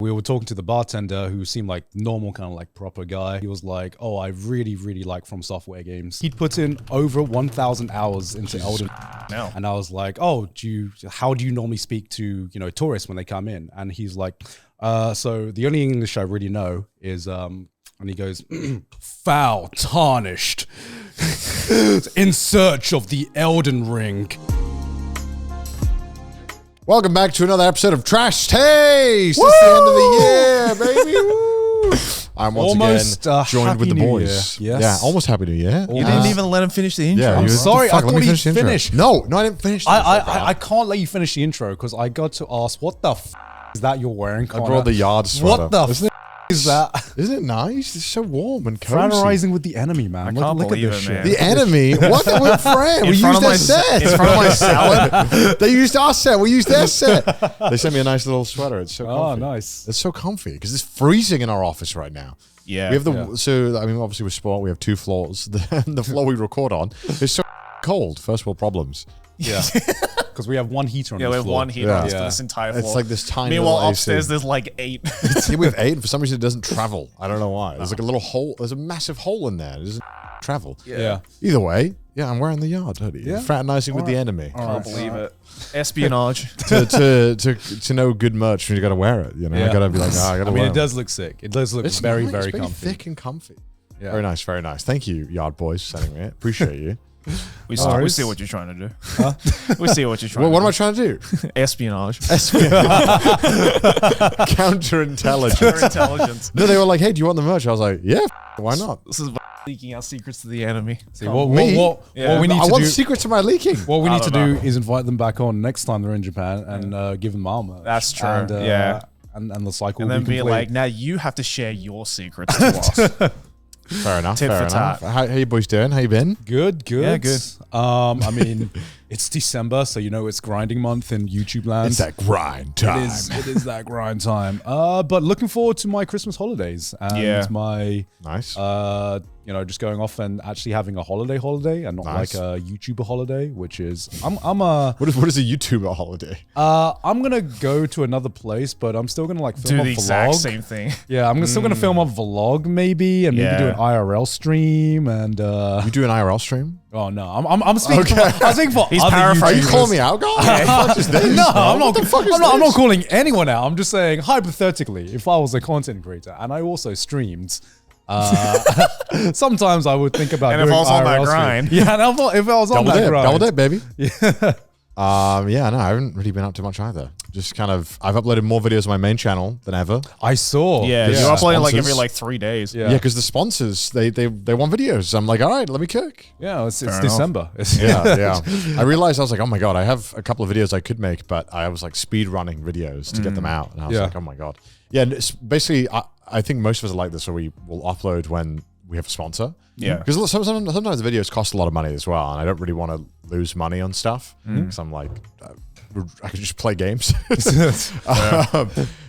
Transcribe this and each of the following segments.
We were talking to the bartender who seemed like normal, kind of like proper guy. He was like, oh, I really, really like From Software games. He'd put in over 1,000 hours into Elden. No. And I was like, oh, how do you normally speak to, tourists when they come in? And he's like, so the only English I really know is, and he goes, foul, tarnished, in search of the Elden Ring. Welcome back to another episode of Trash Taste. Woo! It's the end of the year, baby. Woo! I'm once again joined with the boys. Yes. Yeah, almost Happy New Year. You didn't even let him finish the intro. Yeah, I'm sorry, I thought he'd finish. No, I didn't finish the intro, I can't let you finish the intro because I got to ask, what the f is that you're wearing, Connor? I brought the yard sweater. What the f is that? Isn't it nice? It's so warm and cozy. Fraternising with the enemy, man. I can't Look at believe this it, shit. man. The enemy? What? We're friends. We used their set. In front of my salad. They used our set. We used their set. They sent me a nice little sweater. It's so comfy. Oh, nice. It's so comfy because it's freezing in our office right now. Yeah. We have so I mean, obviously with sport, we have two floors. The floor we record on is so cold. First world problems. Yeah. Because we have one heater on the floor. Yeah, we have one heater on this entire floor. It's like this tiny Meanwhile, little upstairs, AC. there's like 8. Yeah, we have 8, and for some reason it doesn't travel. I don't know why. There's like a little hole. There's a massive hole in there. It doesn't travel. Yeah. Either way, yeah, I'm wearing the yard hoodie. Yeah. Fraternizing with the enemy. Can't believe it. Espionage. to know good merch, you got to wear it. You know, Yeah. I got to be like, I got to I mean, wear it does look sick. It does look It's very, nice. very It's really comfy. thick and comfy. Yeah. Very nice, very nice. Thank you, Yard Boys, for sending me it. Appreciate you. We see what you're trying to do. We see what you're trying What to am I trying to do? do. Espionage. Counterintelligence. Counterintelligence. No, they were like, hey, do you want the merch? I was like, yeah, why not? This is leaking out secrets to the enemy. See, what Me? we need I to want do... secrets of my leaking. What we need to don't do is invite them back on next time they're in Japan and give them our merch. That's true. And, Yeah. And the cycle And will then be be complete. like, now you have to share your secrets to us. Fair enough. Tit Fair for enough. tat. How you boys doing? How you been? Good. Yeah, good. I mean, it's December, so it's grinding month in YouTube land. It's that grind time. It is that grind time. But looking forward to my Christmas holidays and my Nice. just going off and actually having a holiday and not Nice. like a YouTuber holiday, which is what What is a YouTuber holiday? I'm gonna go to another place, but I'm still gonna film Do a the exact vlog. same thing. Yeah, I'm still gonna film a vlog maybe, and maybe do an IRL stream and You do an IRL stream? oh no, I'm speaking for, I'm speaking for He's other paraphrasing. Are you YouTubers. calling me out, guys? No, I'm not. What the fuck is I'm not this? calling anyone out. I'm just saying hypothetically, if I was a content creator and I also streamed, sometimes I would think about And if doing I was on that IRL stream. grind. Yeah, and if I was on Double that dip, grind, double dip, baby. Yeah. Yeah, no, I haven't really been up to much either. Just kind of, I've uploaded more videos on my main channel than ever. I saw. Yeah, Yeah. you're uploading like Sponsors. every 3 days. Yeah. Yeah, because the sponsors, they want videos. I'm like, all right, let me cook. Yeah, it's enough. December. Yeah. I realized I was like, oh my God, I have a couple of videos I could make, but I was like speed running videos to get them out. And I was Yeah. like, oh my God. Yeah, and it's basically, I think most of us are like this, where we will upload when we have a sponsor. Yeah. Because sometimes the videos cost a lot of money as well, and I don't really want to lose money on stuff. Because I'm like, I could just play games.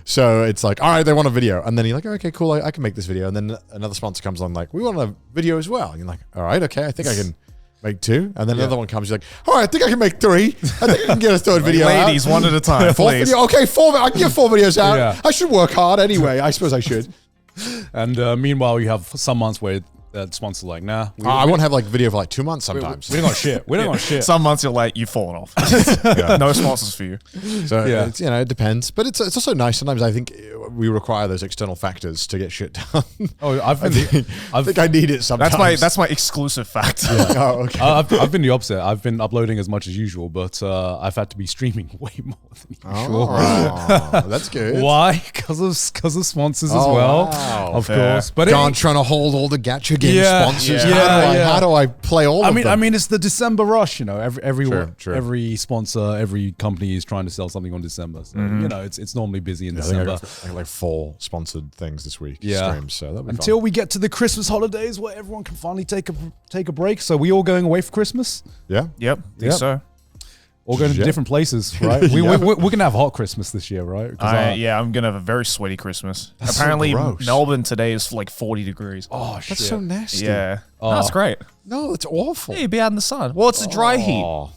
So it's like, all right, they want a video. And then you're like, okay, cool, I can make this video. And then another sponsor comes on like, we want a video as well. And you're like, all right, okay, I think I can make 2. And then another one comes, you're like, all right, I think I can make 3. I think I can get a third video Ladies, out. one at a time, 4 please. video. Okay, 4. I can get 4 videos out. Yeah. I should work hard anyway. I suppose I should. And meanwhile, you have some months where the sponsor like, nah, I won't have like video for like 2 months sometimes. we don't got shit. We don't got shit. Some months you're like, you've fallen off. No sponsors for you. So Yeah. it's, it depends, but it's also nice. Sometimes I think we require those external factors to get shit done. Oh, I think I need it sometimes. That's my exclusive fact. Oh, okay. I've been the opposite. I've been uploading as much as usual, but I've had to be streaming way more than usual. Oh, that's good. Why? Because of sponsors as Oh, well, wow. of Fair. course. But John trying to hold all the gacha game Yeah, sponsors. yeah. How do I play all of them? I mean, it's the December rush. Everyone, True. every sponsor, every company is trying to sell something on December. So it's normally busy in I think I December. got like 4 sponsored things this week. Yeah. Streams, so that'll be Until fun. we get to the Christmas holidays where everyone can finally take a break. So we all going away for Christmas? Yeah. Yep, think Yep. so. All going to Yeah. different places, right? We're going to have hot Christmas this year, right? 'Cause Yeah, I'm going to have a very sweaty Christmas. That's so Apparently, gross. Melbourne today is like 40 degrees. oh, shit. That's so nasty. Yeah. Oh. That's great. No, it's awful. Hey, be out in the sun. Well, it's a dry heat. Oh.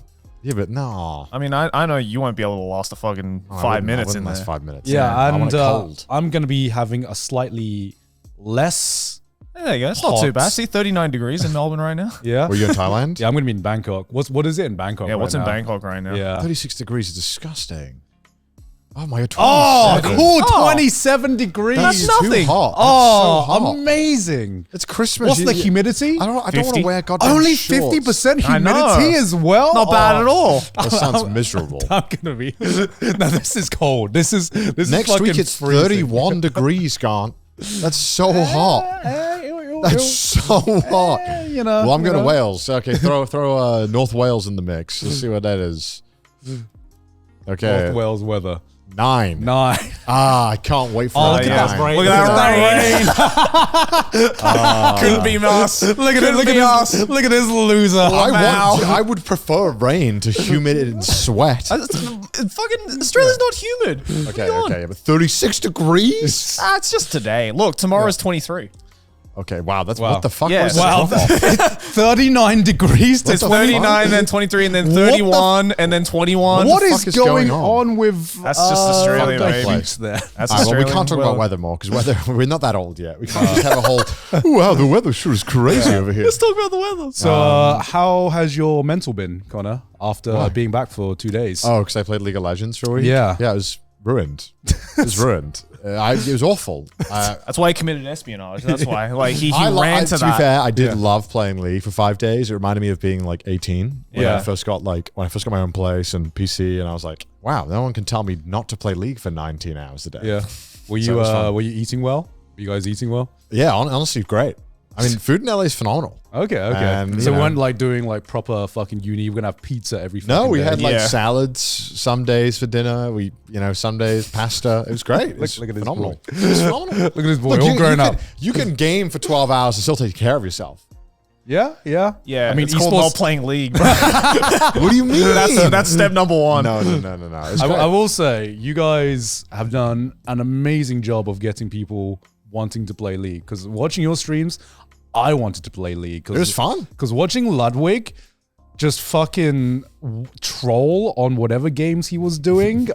Yeah, but no. I mean, I know you won't be able to last a fucking I 5 wouldn't- I minutes wouldn't in last there. 5 minutes. Yeah, I want and it cold. I'm going to be having a slightly less. There you go. It's not too Hot. bad. See, 39 degrees in Melbourne right now. Yeah. Were you in Thailand? Yeah, I'm going to be in Bangkok. What is it in Bangkok? Yeah, what's right in now? Bangkok right now? Yeah. 36 degrees is disgusting. Oh my god. Oh, 27. cool. Oh. 27 degrees. That's Too nothing. hot. Oh, That's so hot. amazing. It's Christmas. What's the humidity? I don't want 50? to wear goddamn Only shorts. 50% I know. humidity as well? Not bad at all. That sounds miserable. I'm gonna be. No, this is cold. This is Next fucking week it's freezing. 31 degrees, Grant. That's so hot. That's so hot. You know. Well, I'm going to know. Wales. Okay, throw North Wales in the mix. Let's see what that is. Okay, North Wales weather. 9. 9. Ah, I can't wait for Oh, that. look at that nine. rain. Look at that rain. Couldn't be us. Look at it. Couldn't Look be at us. this. Look at this loser. I would prefer rain to humid and sweat. Fucking Australia's not humid. Okay, okay, but 36 degrees? Ah, it's just today. Look, tomorrow's 23. Okay, wow, that's Wow. what the fuck Yeah, was Wow. that? 39 degrees. What It's the 39, then 23, and then 31, and then 21. What the is fuck is going going on? on with That's just Australia, fuck baby. place there? That's All right, well, we Australian. can't talk about weather more because we're not that old yet. We can't just have a whole, "Oh, wow, the weather sure is crazy over here. Let's talk about the weather. So, how has your mental been, Connor, after being back for 2 days? Oh, because I played League of Legends for a week? Yeah. Yeah, it was ruined. It was ruined. It was awful. That's why he committed espionage. That's why. Like he I ran to to be that. fair, I did love playing League for 5 days. It reminded me of being like 18 when Yeah. I first got my own place and PC, and I was like, wow, no one can tell me not to play League for 19 hours a day. Yeah. Were So you it was fun. were you eating well? Were you guys eating well? Yeah, honestly, great. I mean, food in LA is phenomenal. Okay, okay. And, So you we know- weren't like doing like proper fucking uni. We're gonna have pizza every. No, fucking we day. had like Yeah. salads some days for dinner. Some days pasta. It was great. It was Look at this phenomenal. boy. It was phenomenal. Look at this boy, Look, all you grown up. You can game for 12 hours and still take care of yourself. Yeah, yeah, Yeah, I mean, it's called not esports. playing League. Bro. What do you mean? That's step number one. No. It's I great. will say, you guys have done an amazing job of getting people wanting to play League. Because watching your streams, I wanted to play League. It was fun. Because watching Ludwig just fucking troll on whatever games he was doing,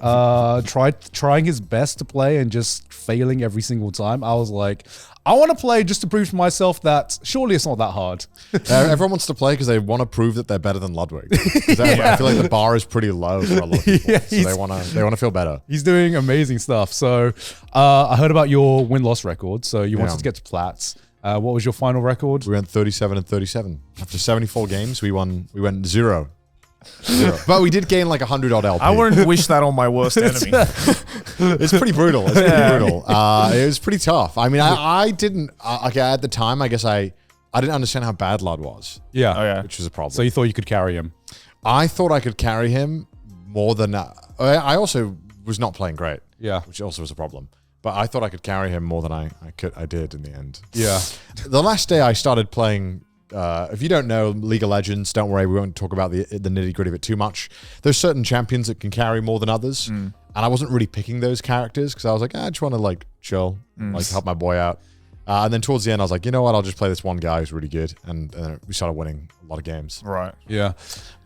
trying his best to play and just failing every single time, I was like, I want to play just to prove to myself that surely it's not that hard. Everyone wants to play because they want to prove that they're better than Ludwig. 'Cause I feel like the bar is pretty low for a lot of people. Yeah, So they want to feel better. He's doing amazing stuff. So I heard about your win-loss record. So you wanted Yeah. to get to plats. What was your final record? We went 37 and 37. After 74 games, we went 0. But we did gain like 100 odd LP. I wouldn't wish that on my worst enemy. It's pretty brutal. It's pretty brutal. It was pretty tough. I mean, I didn't. Okay, at the time, I guess I didn't understand how bad Lud was, Yeah. Oh yeah. which was a problem. So you thought you could carry him? I thought I could carry him more than. I also was not playing great, Yeah. which also was a problem. But I thought I could carry him more than I did in the end. Yeah. The last day I started playing. If you don't know League of Legends, don't worry, we won't talk about the nitty gritty of it too much. There's certain champions that can carry more than others, and I wasn't really picking those characters because I was like, I just want to like chill, like help my boy out. And then towards the end, I was like, you know what? I'll just play this one guy who's really good, and we started winning a lot of games. Right. Yeah.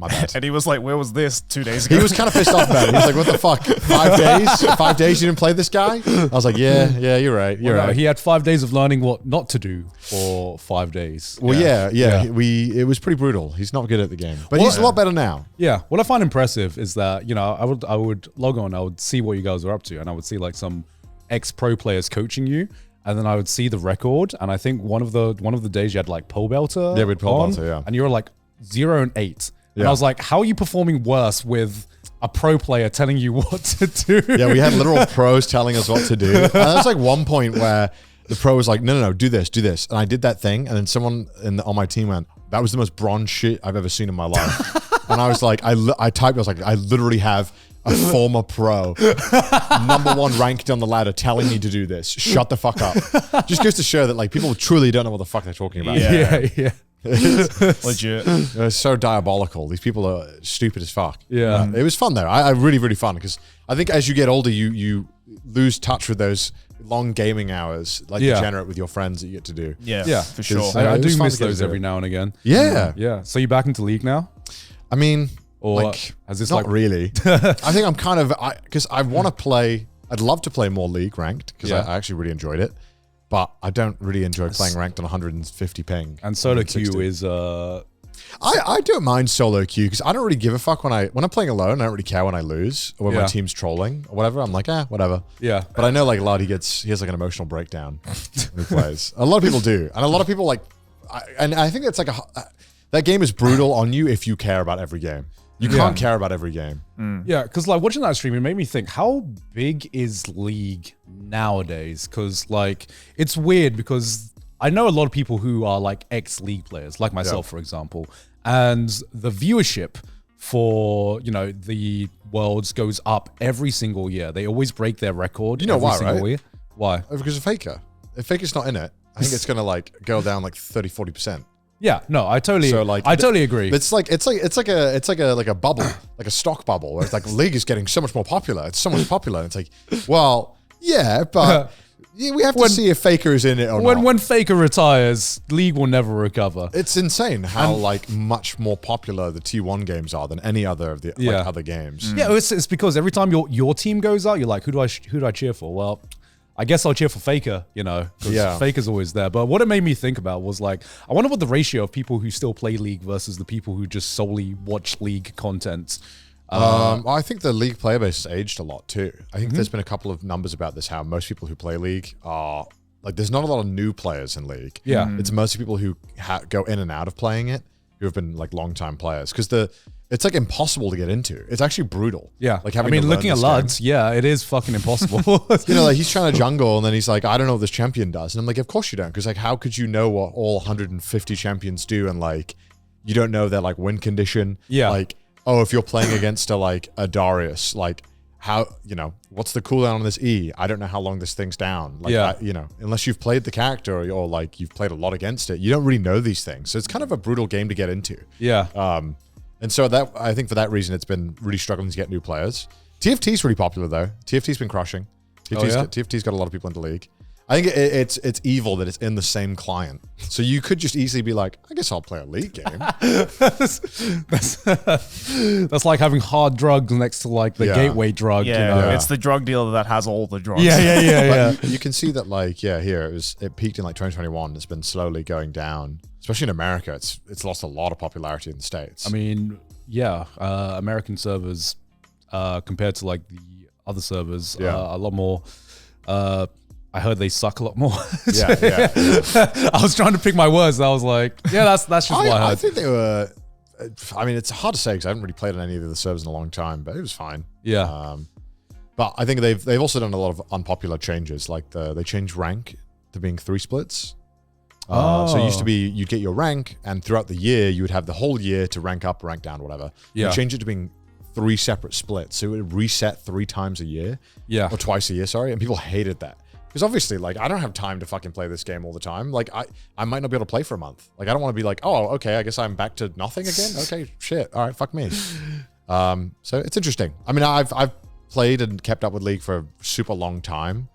My bad. And he was like, "Where was this 2 days ago?" He was kind of pissed off about it. He was like, what the fuck? 5 days? 5 days you didn't play this guy? I was like, yeah, you're right. You're Well, no, right. he had 5 days of learning what not to do for 5 days. Well, yeah. Yeah. It was pretty brutal. He's not good at the game, but he's a lot better now. Yeah, what I find impressive is that, you know, I would log on, I would see what you guys are up to, and I would see like some ex-pro players coaching you, and then I would see the record, and I think one of the days you had like pole belter. Yeah, we had pole on, belter, yeah. and you were like 0 and 8, and Yeah. I was like, how are you performing worse with a pro player telling you what to do? Yeah, we had literal pros telling us what to do. And there's like one point where the pro was like, no, do this. And I did that thing. And then someone on my team went, that was the most bronze shit I've ever seen in my life. And I was like, I typed, I was like, I literally have a former pro, #1 ranked on the ladder telling me to do this. Shut the fuck up. Just goes to show that like people truly don't know what the fuck they're talking about. Yeah. yeah. Legit. It's so diabolical. These people are stupid as fuck. Yeah. It was fun though. I really, really fun because I think as you get older, you lose touch with those long gaming hours, like Yeah. degenerate with your friends that you get to do. Yeah. Yeah, For sure. It's, I it do was fun miss to get those to every it. now and again. Yeah. Yeah. So you back into League now? I mean, Or like, has this not like really. I think I'm kind of, because I want to play, I'd love to play more League ranked because I actually really enjoyed it. But I don't really enjoy playing ranked on 150 ping. And solo queue is I don't mind solo queue because I don't really give a fuck when I'm playing alone. I don't really care when I lose or when my team's trolling or whatever. I'm like, whatever. Yeah. But I know like Lard, he has like an emotional breakdown when he plays. A lot of people do, and a lot of people like, and I think it's like that game is brutal on you if you care about every game. You can't care about every game. Yeah, because like watching that stream, it made me think, how big is League nowadays? Because like it's weird because I know a lot of people who are like ex-League players, like myself, for example, and the viewership for, you know, the Worlds goes up every single year. They always break their record. You know every why, single right? year. Why? Because of Faker. If Faker's not in it, I think it's gonna like go down like 30-40%. Yeah, no, I totally agree. It's like a bubble, like a stock bubble, where it's like League is getting so much more popular. It's so much popular. And it's like, well, yeah, but we have to see if Faker is in it or not. When Faker retires, League will never recover. It's insane how like much more popular the T1 games are than any other of the like, other games. Yeah, it's because every time your team goes out, you're like, who do I cheer for? Well, I guess I'll cheer for Faker, you know, because Faker's always there. But what it made me think about was like, I wonder what the ratio of people who still play League versus the people who just solely watch League content. I think the League player base has aged a lot too. I think there's been a couple of numbers about this, how most people who play League are like, there's not a lot of new players in League. Yeah. It's mostly people who go in and out of playing it, who have been like long-time players. Because it's like impossible to get into. It's actually brutal. Yeah. Like I mean, looking at Luds, it is fucking impossible. You know, like he's trying to jungle and then he's like, I don't know what this champion does. And I'm like, of course you don't. Because like, how could you know what all 150 champions do? And like, you don't know their like win condition. Yeah. Like, oh, if you're playing against a Darius, like how, you know, what's the cooldown on this E? I don't know how long this thing's down. Like, you know, unless you've played the character or like you've played a lot against it, you don't really know these things. So it's kind of a brutal game to get into. Yeah. And so I think for that reason, it's been really struggling to get new players. TFT's really popular though. TFT's been crushing. TFT's got a lot of people into League. I think it's evil that it's in the same client. So you could just easily be like, I guess I'll play a League game. That's like having hard drugs next to like the gateway drug. Yeah, you know? It's the drug dealer that has all the drugs. Yeah. You can see that like, here it peaked in like 2021. It's been slowly going down. Especially in America, it's lost a lot of popularity in the States. I mean, American servers compared to like the other servers, a lot more. I heard they suck a lot more. I was trying to pick my words. And I was like, that's just what I heard. I think they were. I mean, it's hard to say because I haven't really played on any of the servers in a long time, but it was fine. Yeah. But I think they've also done a lot of unpopular changes. Like they changed rank to being 3 splits. So it used to be you'd get your rank, and throughout the year you would have the whole year to rank up, rank down, whatever. Yeah. They changed it to being 3 separate splits, so it would reset 3 times a year. Yeah. Or twice a year, sorry. And people hated that because obviously, like, I don't have time to fucking play this game all the time. Like, I might not be able to play for a month. Like, I don't want to be like, oh, okay, I guess I'm back to nothing again. Okay, shit. All right, fuck me. So it's interesting. I mean, I've played and kept up with League for a super long time.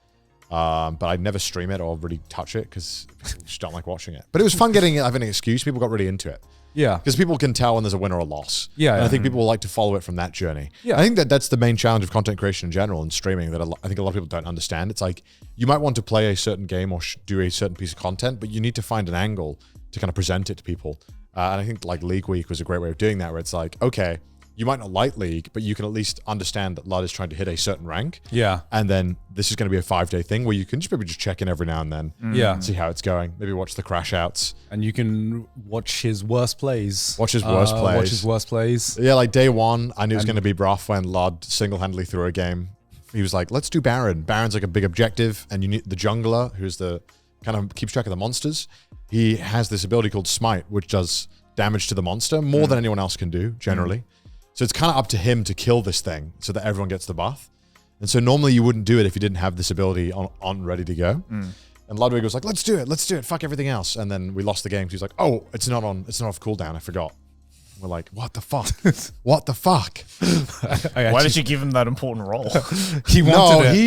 But I'd never stream it or really touch it because people just don't like watching it. But it was fun having an excuse. People got really into it. Yeah. Because people can tell when there's a win or a loss. Yeah. And I think people like to follow it from that journey. Yeah. I think that's the main challenge of content creation in general and streaming that I think a lot of people don't understand. It's like you might want to play a certain game or do a certain piece of content, but you need to find an angle to kind of present it to people. And I think like League Week was a great way of doing that, where it's like, okay, you might not like League, but you can at least understand that Lud is trying to hit a certain rank. Yeah. And then this is going to be a 5-day thing where you can just maybe just check in every now and then. Yeah. See how it's going. Maybe watch the crash outs. And you can watch his worst plays. Watch his worst plays. Yeah, like day 1, I knew it was going to be rough when Lud single-handedly threw a game. He was like, let's do Baron. Baron's like a big objective, and you need the jungler, who's the kind of keeps track of the monsters. He has this ability called Smite, which does damage to the monster more than anyone else can do, generally. So it's kind of up to him to kill this thing so that everyone gets the buff. And so normally you wouldn't do it if you didn't have this ability on ready to go. And Ludwig was like, let's do it, fuck everything else. And then we lost the game because he's like, oh, it's not off cooldown, I forgot. We're like, what the fuck? What the fuck? Why did you give him that important role? He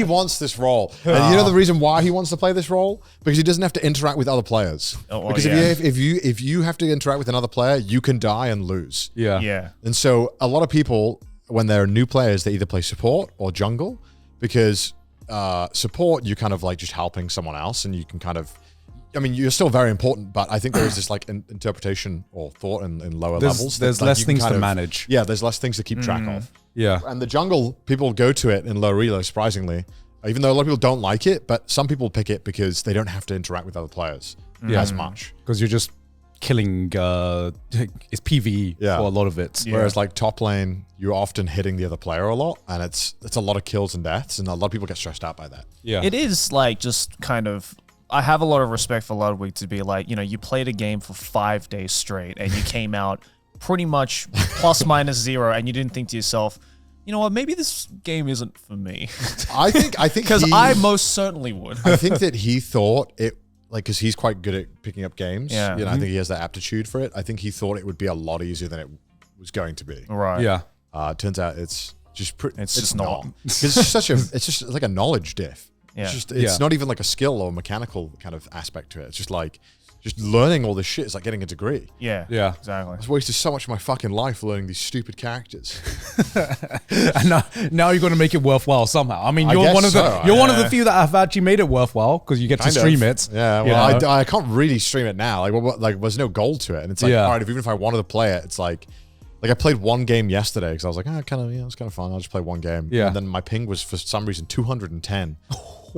wants this role. And you know the reason why he wants to play this role? Because he doesn't have to interact with other players. Because if you have to interact with another player, you can die and lose. Yeah. And so a lot of people, when they're new players, they either play support or jungle, because support, you kind of like just helping someone else, and you can kind of, I mean, you're still very important, but I think there is this like interpretation or thought in lower levels. There's less things to manage. Yeah, there's less things to keep track of. Yeah. And the jungle, people go to it in low elo, surprisingly, even though a lot of people don't like it, but some people pick it because they don't have to interact with other players as much. Because you're just killing, it's PvE for a lot of it. Whereas like top lane, you're often hitting the other player a lot, and it's a lot of kills and deaths, and a lot of people get stressed out by that. Yeah. It is like just kind of, I have a lot of respect for Ludwig to be like, you know, you played a game for 5 days straight and you came out pretty much plus minus 0, and you didn't think to yourself, you know what, maybe this game isn't for me. I think because I most certainly would. I think that he thought it, like, because he's quite good at picking up games. Yeah. You know, I think he has that aptitude for it. I think he thought it would be a lot easier than it was going to be. Right. Yeah. Turns out it's just It's just not. Because it's just like a knowledge diff. Yeah. It's not even like a skill or mechanical kind of aspect to it. It's just like, just learning all this shit is like getting a degree. Yeah. Yeah. Exactly. I've wasted so much of my fucking life learning these stupid characters. And now you're going to make it worthwhile somehow. I mean, I you're guess one of the so, you're one of the few that have actually made it worthwhile, because you get to stream it. Yeah, well, I can't really stream it now. Like, there's no goal to it, and it's like, all right, even if I wanted to play it, it's like I played one game yesterday because I was like, it's kind of fun. I'll just play one game. Yeah. And then my ping was for some reason 210.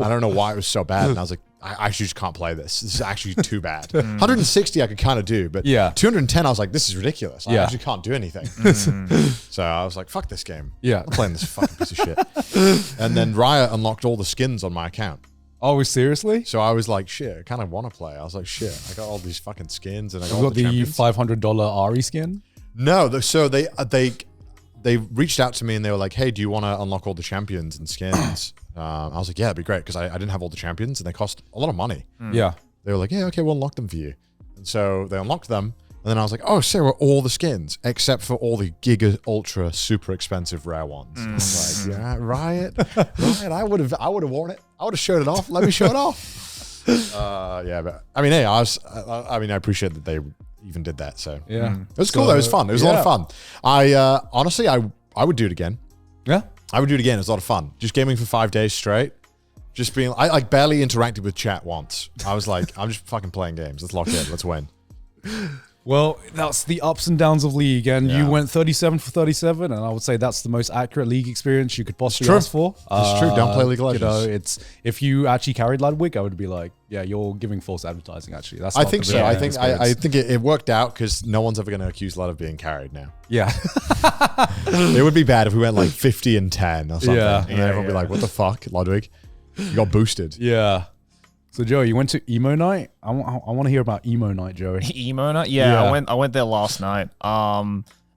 I don't know why it was so bad, and I was like, I actually just can't play this. This is actually too bad. 160 I could kind of do, but 210 I was like, this is ridiculous. I actually can't do anything. So I was like, fuck this game. Yeah. I'm playing this fucking piece of shit. And then Riot unlocked all the skins on my account. Oh, seriously? So I was like, shit, I kind of want to play. I was like, shit, I got all these fucking skins, and I got all got the champions. $500 Ari skin? No, so they reached out to me and they were like, hey, do you want to unlock all the champions and skins? I was like, yeah, that'd be great, because I didn't have all the champions and they cost a lot of money. Yeah. They were like, yeah, okay, we'll unlock them for you. And so they unlocked them. And then I was like, oh, so are all the skins except for all the giga ultra super expensive rare ones. I was like, yeah, Riot, I would have worn it. I would have showed it off. Let me show it off. Yeah, but I mean, hey, I appreciate that they even did that. So Yeah. it was cool though. It was fun. It was a lot of fun. I honestly, I would do it again. Yeah. I would do it again. It was a lot of fun. Just gaming for 5 days straight. Just being, I like barely interacted with chat once. I was like, I'm just fucking playing games. Let's lock in. Let's win. Well, that's the ups and downs of League, and Yeah. you went 37 for 37, and I would say that's the most accurate League experience you could possibly true. ask for. It's true. Don't play League of Legends. You know, it's, if you actually carried Ludwig, I would be like, yeah, you're giving false advertising. Actually, that's. I not think the so. real I think experience. it worked out, because no one's ever going to accuse Lud of being carried now. Yeah. It would be bad if we went like 50 and 10 or something. Yeah. And then everyone would be like, what the fuck, Ludwig? You got boosted. Yeah. So Joey, you went to Emo Night. I want to hear about Emo Night, Joey. Emo Night? Yeah, I went there last night. I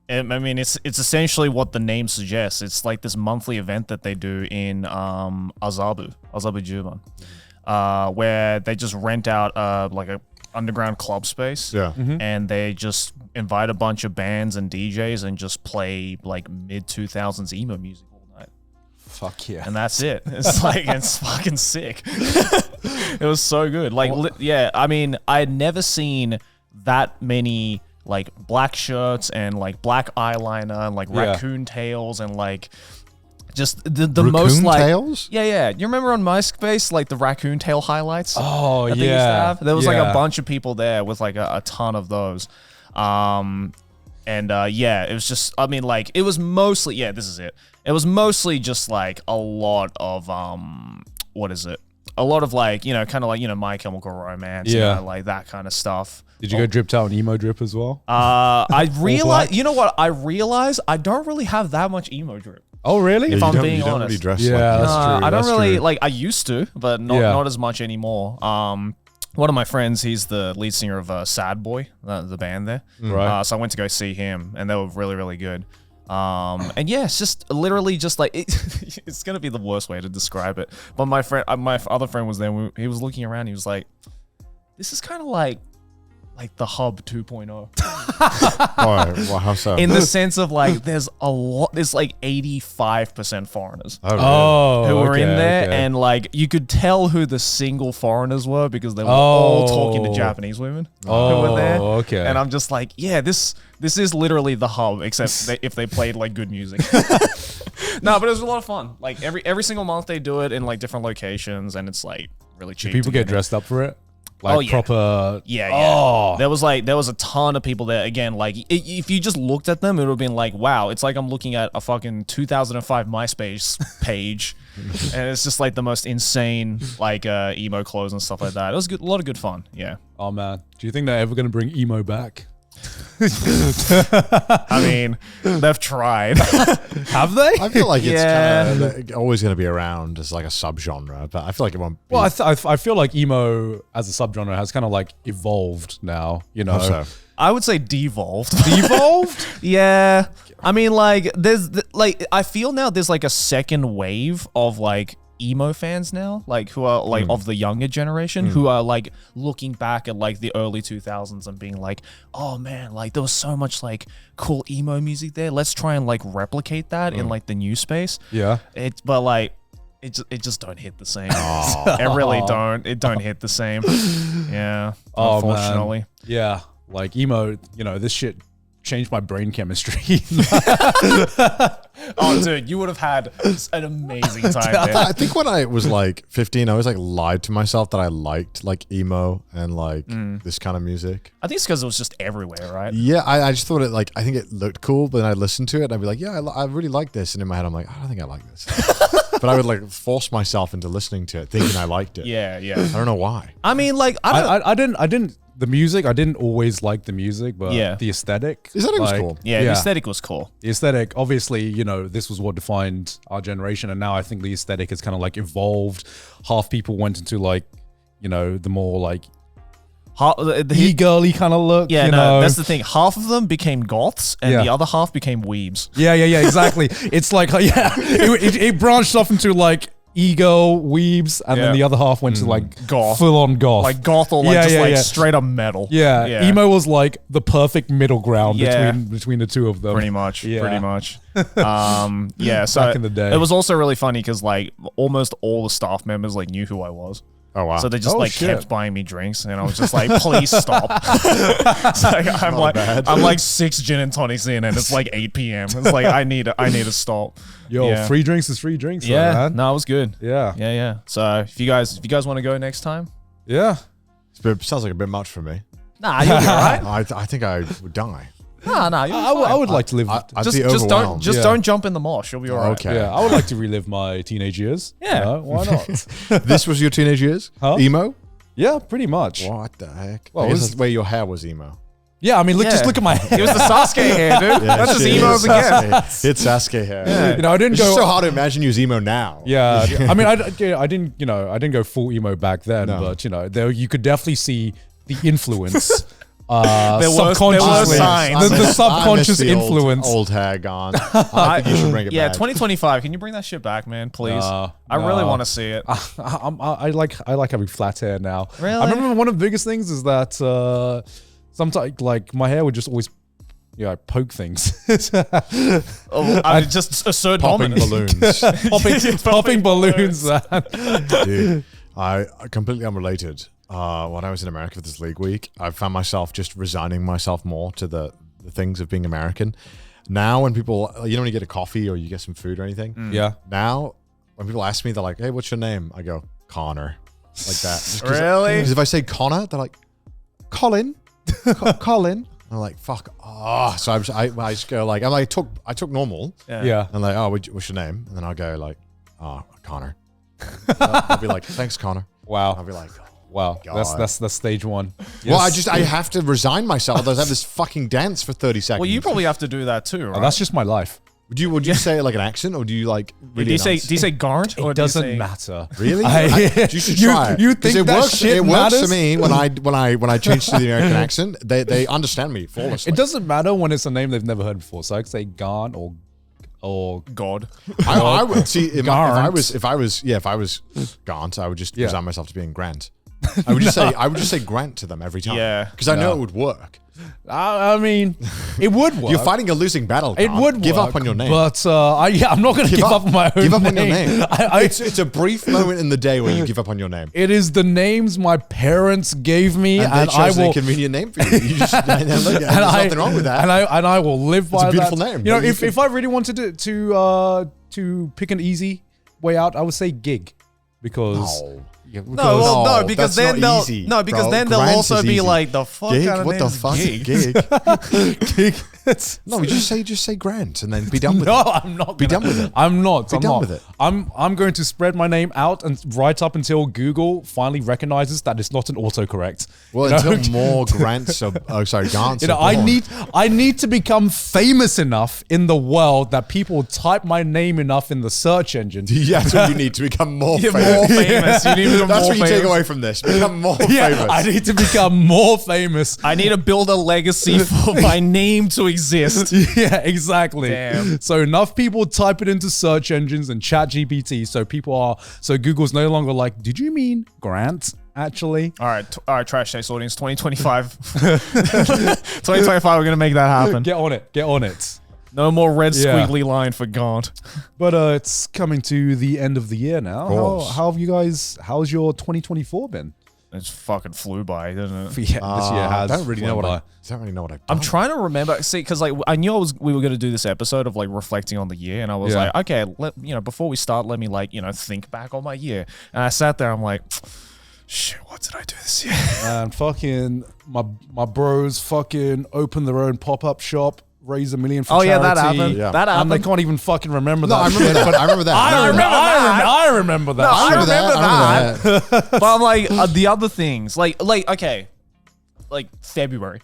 mean, it's essentially what the name suggests. It's like this monthly event that they do in Azabu Juban, where they just rent out like a underground club space. Yeah. And they just invite a bunch of bands and DJs and just play like mid 2000s emo music all night. Fuck yeah. And that's it. It's like, it's fucking sick. It was so good. Like, yeah, I mean, I had never seen that many like black shirts and like black eyeliner and like raccoon tails and like just the most like tails? Yeah. You remember on MySpace like the raccoon tail highlights? Oh that they used to yeah. have? There was like a bunch of people there with like a ton of those. Yeah, it was just, I mean, like, it was mostly, this is it. It was mostly just like a lot of, what is it? A lot of like, you know, kind of like, you know, My Chemical Romance, you know, like that kind of stuff. Did you go dripped out in emo drip as well? I realized, you know what? I realized I don't really have that much emo drip. Oh, really? If I'm being you don't honest. really dress Yeah, like that's that. true. I don't That's really, true. like, I used to, but not as much anymore. One of my friends, he's the lead singer of Sad Boy, the band there. Right. So I went to go see him, and they were really, really good. And yeah, it's just literally just like it's gonna be the worst way to describe it. But my other friend was there. He was looking around. He was like, "This is kind of like like the hub 2.0. Well, how so? In the sense of like, there's like 85% foreigners who were in there, and like you could tell who the single foreigners were because they were all talking to Japanese women who were there. Okay. And I'm just like, yeah, this is literally the hub, except if they played like good music. No, but it was a lot of fun. Like every single month they do it in like different locations, and it's like really cheap. Do people get dressed up for it? Like proper. Yeah. Oh. There was a ton of people there. Again, like if you just looked at them, it would have been like, wow, it's like I'm looking at a fucking 2005 MySpace page, and it's just like the most insane like emo clothes and stuff like that. It was a lot of good fun. Yeah. Oh man, do you think they're ever gonna bring emo back? I mean, they've tried. Have they? I feel like it's kind of always going to be around as like a subgenre, but I feel like it won't be. Well, I feel like emo as a subgenre has kind of like evolved now, you know. How so? I would say devolved. Devolved? Yeah. I mean, like, I feel now there's like a second wave of like emo fans now, like who are like of the younger generation who are like looking back at like the early 2000s and being like, oh man, like there was so much like cool emo music there. Let's try and like replicate that in like the new space. Yeah. But like, it just don't hit the same. It really don't. It don't hit the same. Yeah. Unfortunately. Man. Yeah. Like emo, you know, this shit changed my brain chemistry. Oh, dude, you would have had an amazing time there. I think when I was like 15, I always like lied to myself that I liked like emo and like this kind of music. I think it's because it was just everywhere, right? Yeah, I just thought it like, I think it looked cool, but then I'd listen to it and I'd be like, yeah, I really like this. And in my head, I'm like, I don't think I like this. But I would like force myself into listening to it, thinking I liked it. Yeah. I don't know why. I mean, like, I didn't. The music, I didn't always like the music, but the aesthetic. The aesthetic was cool. Yeah, the aesthetic was cool. The aesthetic, obviously, you know, this was what defined our generation, and now I think the aesthetic has kind of like evolved. Half people went into like, you know, the more like e-girly kind of look. Yeah, you no, know? that's the thing. Half of them became goths, and the other half became weebs. Yeah, exactly. It's like, it branched off into like ego weebs, and then the other half went to like goth, full on goth, like goth or like straight up metal. Yeah, emo was like the perfect middle ground between the two of them. Pretty much. So back in the day, it was also really funny because like almost all the staff members like knew who I was. Oh wow! So they just kept buying me drinks, and I was just like, "Please stop!" I'm like 6 gin and tonics in, and it's like 8 p.m. It's like I need to stop. Yo, free drinks is free drinks. Yeah, though, man. No, it was good. Yeah. So if you guys want to go next time, Sounds like a bit much for me. Nah, you'll be alright. I think I would die. Nah. I would like to live. Just don't jump in the mosh. You'll be alright. Okay. Yeah, I would like to relive my teenage years. Yeah. You know, why not? This was your teenage years? Huh? Emo? Yeah, pretty much. What the heck? Well, I guess that's where your hair was emo. Yeah, I mean, just look at my hair. It was the Sasuke hair, dude. That's as emo as it gets. It's Sasuke hair. Yeah. You know, I didn't it's go. It's so hard to imagine you as emo now. Yeah, I mean, I didn't go full emo back then, but you know, you could definitely see the influence. Subconsciously, the subconscious influence. Old hair gone. I think you should bring it back. 2025. Can you bring that shit back, man? Please. I really want to see it. I like having flat hair now. Really? I remember one of the biggest things is that sometimes like my hair would just always poke things. I just assert popping dominance. Balloons. popping balloons. Dude, I completely unrelated. When I was in America for this league week, I found myself just resigning myself more to the things of being American. Now when people, when you get a coffee or you get some food or anything. Yeah. Now when people ask me, they're like, hey, what's your name? I go, Connor. Like that. Really? Because if I say Connor, they're like, Colin. Colin. I'm like, fuck. Oh. So I just go like, I took normal. Yeah. And like, oh, what's your name? And then I'll go like, oh, Connor. I'll be like, thanks, Connor. Wow. I'll be like, wow, that's stage one. Yes. Well, I have to resign myself. Otherwise, I have this fucking dance for 30 seconds. Well, you probably have to do that too, right? Oh, that's just my life. Would you say it like an accent, or do you like really? Do you say Garnt? It doesn't matter. Really? You should try it. You think that shit It matters? works for me when I change to the American accent. They understand me flawlessly. It doesn't matter when it's a name they've never heard before. So I could say Garn or God. I would see if I was Gaunt, I would just resign myself to being Grant. I would just say Grant to them every time. Yeah. Because I know it would work. I mean, it would work. You're fighting a losing battle. It Grant. would give work, up on your name. But I'm not going to give up on my own Give up name. on your name. I, It's a brief moment in the day where you give up on your name. it is the names my parents gave me, And and they I chose an will. inconvenient name for you. You just, there's nothing wrong with that. And I will live by a beautiful that. name, You know, but you if I really wanted to pick an easy way out, I would say gig, because No, because that's then not they'll easy, no, because bro. then they'll Grant also is be easy. like, the fuck Gig? kind of What the name's fuck? Gig? Gig? it's, No, just say Grant and then be done with no, it. I'm not. Be gonna- done with it. I'm not. Be I'm done not. with it. I'm going to spread my name out and right up until Google finally recognizes that it's not an autocorrect. Well, You know? until more Grants Gants. You know, I need to become famous enough in the world that people type my name enough in the search engine. Yeah, that's what you need to become more You're famous. more famous. You need to become That's more what you famous. take away from this. Become more Yeah, famous. I need to become more famous. I need to build a legacy for my name to exist. Yeah, exactly. Damn. So enough people type it into search engines and chat GPT, so Google's no longer like, did you mean Grant, actually? All right, Trash Taste audience, 2025. 2025, we're going to make that happen. Get on it. No more red Yeah. squiggly line for God. But it's coming to the end of the year now. course. How have you guys, how's your 2024 been? It's fucking flew by, didn't it? Yeah, this year has I don't really know flown what by. I don't really know what I've I'm done. trying to remember. See, because like I knew we were going to do this episode of like reflecting on the year, and I was Yeah. like, okay, before we start, let me think back on my year. And I sat there, I'm like, shit, what did I do this year? And fucking my bros fucking opened their own pop-up shop, raise $1 million for Oh charity. yeah, that happened. Yeah. That And they happened. can't even fucking remember No, that. I remember shit. that. I remember that. I remember that. I remember I remember that. But I'm like the other things, like okay, like February.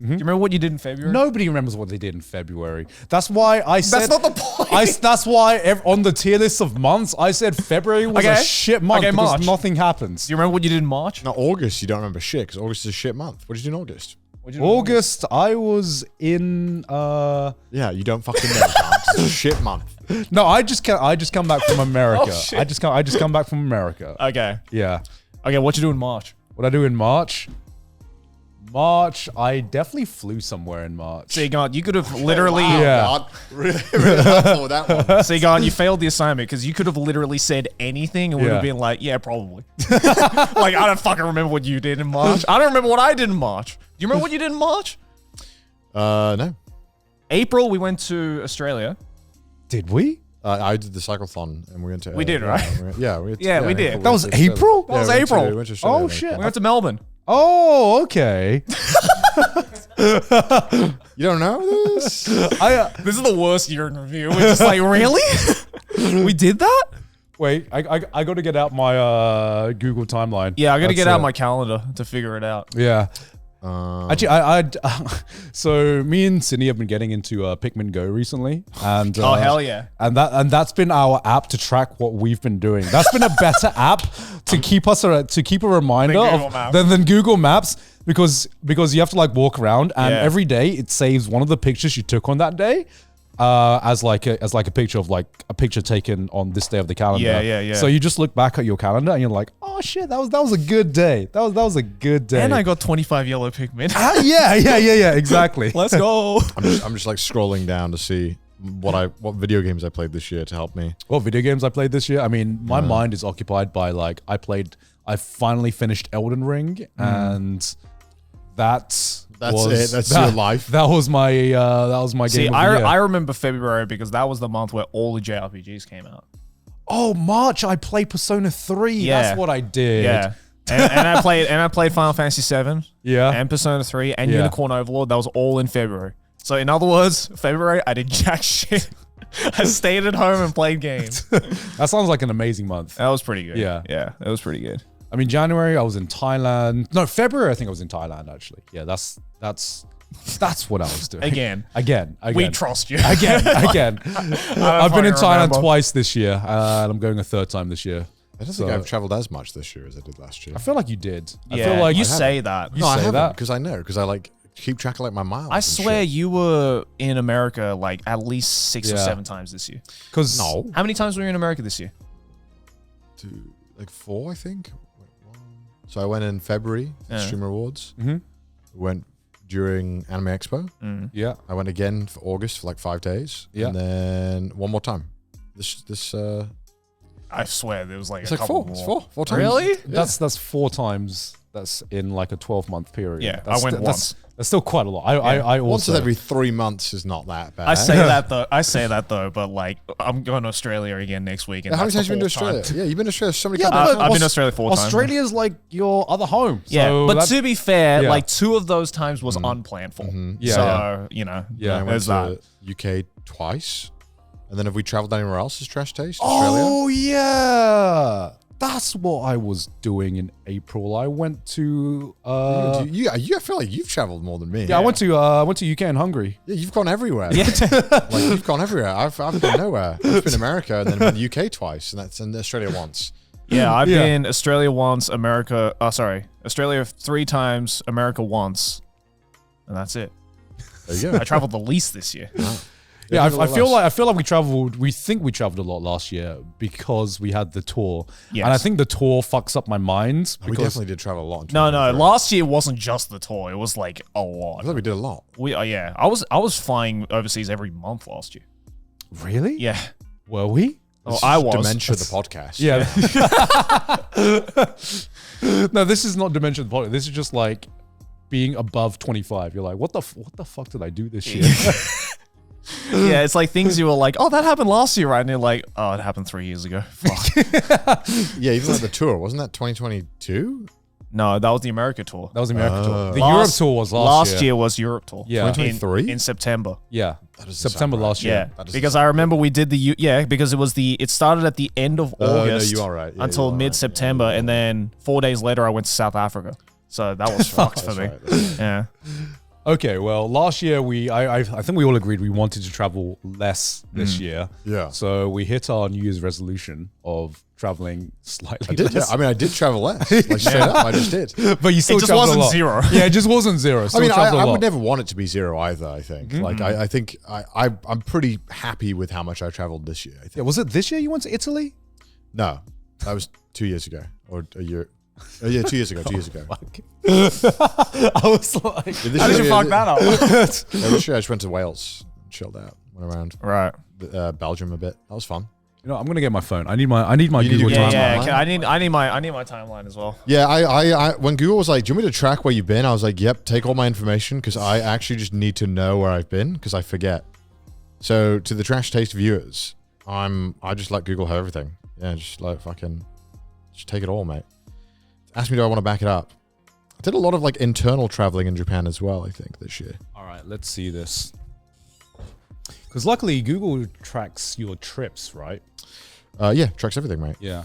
Do you remember what you did in February? Nobody remembers what they did in February. That's why I said. That's not the point. That's why on the tier list of months, I said February was a Okay. shit month Okay, because March. nothing happens. Do you remember what you did in March? No, August, you don't remember shit because August is a shit month. What did you do in August? What'd you do in August, I was in. Yeah, you don't fucking know. Grant. It's a shit month. No, I just come back from America. Oh, shit. I just come back from America. Okay. Yeah. Okay, what you do in March? What I do in March? March, I definitely flew somewhere in March. So you could have literally. Wow, Yeah. God. Really, really helpful with that one. So you failed the assignment because you could have literally said anything and would Yeah. have been like, yeah, probably. Like, I don't fucking remember what you did in March. I don't remember what I did in March. Do you remember what you did in March? No. April, we went to Australia. Did we? I did the cyclothon and we went to. We did, right? We Yeah, we did. That was April? That was April. We went to Australia Oh, in shit. April. We went to Melbourne. Oh, okay. You don't know this? This is the worst year in review. We're just like, really? We did that? Wait, I got to get out my Google timeline. Yeah, I got to That's get out it. my calendar to figure it out. Yeah. Actually, so me and Sydney have been getting into Pikmin Go recently, and Oh, hell yeah. and that's been our app to track what we've been doing. That's been a better app to keep a reminder Google of Maps. than Google Maps because you have to like walk around and Yeah. every day it saves one of the pictures you took on that day. As like a picture of like a picture taken on this day of the calendar. Yeah. So you just look back at your calendar and you're like, oh shit, that was a good day. That was a good day. And I got 25 yellow Pikmin. Yeah, exactly. Let's go. I'm just like scrolling down to see what video games I played this year to help me. What video games I played this year? I mean, my mind is occupied by like I finally finished Elden Ring, and that's it. That's your life. That was my game. See, of the year. I remember February because that was the month where all the JRPGs came out. Oh, March I played Persona 3. Yeah. That's what I did. Yeah. and I played Final Fantasy 7 Yeah. and Persona 3 and Yeah. Unicorn Overlord. That was all in February. So in other words, February I did jack shit. I stayed at home and played games. That sounds like an amazing month. That was pretty good. Yeah. Yeah, that was pretty good. I mean, January I was in Thailand. No, February I think I was in Thailand actually. Yeah, that's what I was doing. Again. We trust you. Again. I've been in fucking Thailand remember. twice this year, and I'm going a third time this year. I don't think I've traveled as much this year as I did last year. I feel like you did. I Yeah, feel like you say that. You No, I say haven't that? because I know because I like keep track of like my miles. I and swear shit. you were in America like at least 6 or Yeah. 7 times this year. because No, How many times were you in America this year? like 4, I think. Wait, 1, So I went in February, Streamer Awards. Went during Anime Expo. Yeah. I went again for August for like 5 days. Yeah. And then one more time. I swear there was like It's a like couple four. more. It's four times. Really? Yeah. That's 4 times. That's in like a 12-month period. Yeah, That's I went once. That's still quite a lot. I Once also every 3 months is not that bad. I say that though, but like I'm going to Australia again next week. And How many that's times have you been to the whole Australia? time. Yeah, you've been to Australia so many Yeah, times. but I've been to Australia 4 times. Australia's like your other home. Yeah, So but that's- to be fair, Yeah. like 2 of those times was unplanned for. Yeah, So, yeah. you know, Yeah, I went there's that. to UK twice. And then have we traveled anywhere else as Trash Taste? Australia? Oh yeah, that's what I was doing in April. I went to I feel like you've traveled more than me. I went to UK and Hungary. Yeah, you've gone everywhere. Yeah. Like you've gone everywhere. I've been nowhere. I've been America and then been UK twice, and that's in Australia once. Yeah, I've Yeah. been Australia once, Australia 3 times, America once. And that's it. There you go. I traveled the least this year. Yeah, I feel like we traveled. We think we traveled a lot last year because we had the tour, Yes. and I think the tour fucks up my mind. We Because definitely did travel a lot. In No, 2023. last year wasn't just the tour. It was like a I lot. thought we did a lot. Yeah, I was flying overseas every month last year. really, Yeah. were we? Oh, This I is was. Dementia, the podcast. Yeah. No, this is not Dimension of the Podcast. This is just like being above 25. You're like, what the fuck did I do this year? Yeah, it's like things you were like, oh, that happened last year, right? And you're like, oh, it happened 3 years ago. Fuck. Yeah, even like the tour. Wasn't that 2022? No, that was the America tour. That was the American tour. The Last- Europe tour was last year. was Europe tour. Yeah. 2023? In September. Yeah, doesn't sound September right. last Yeah, year. That doesn't because sound I remember we did because it started at the end of no, August you are right. Yeah, until you are right. mid-September, Yeah, and then 4 days later I went to South Africa. So that was fucked for That's me. right, that's right. Yeah. Okay, well, last year I think we all agreed we wanted to travel less this year. Yeah. So we hit our New Year's resolution of traveling slightly I did, yeah. less. I mean, I did travel less. Like, straight up, I just did. But you still It just traveled wasn't a lot. zero. Yeah, it just wasn't zero. I Still mean, traveled a I lot. would never want it to be zero either, I think. Like, I think I'm pretty happy with how much I traveled this year, I think. Yeah, was it this year you went to Italy? No, that was 2 years ago or a year. Oh, yeah, 2 years ago. 2 years ago. I was like, This How did year- you fuck that up? Yeah, this year I just went to Wales, chilled out, went around Right. Belgium a bit. That was fun. you know, I'm gonna get my phone. I need my You need Google to Yeah, Timeline. timeline. yeah. I need my timeline as well. Yeah, I when Google was like, "Do you want me to track where you've been?" I was like, "Yep, take all my information because I actually just need to know where I've been because I forget." So to the Trash Taste viewers, I just let Google have everything. Yeah, just like fucking, just take it all, mate. Ask me, do I want to back it up? I did a lot of like internal traveling in Japan as well. I think this year. All right, let's see this. Because luckily Google tracks your trips, right? Yeah, tracks everything, mate. Yeah.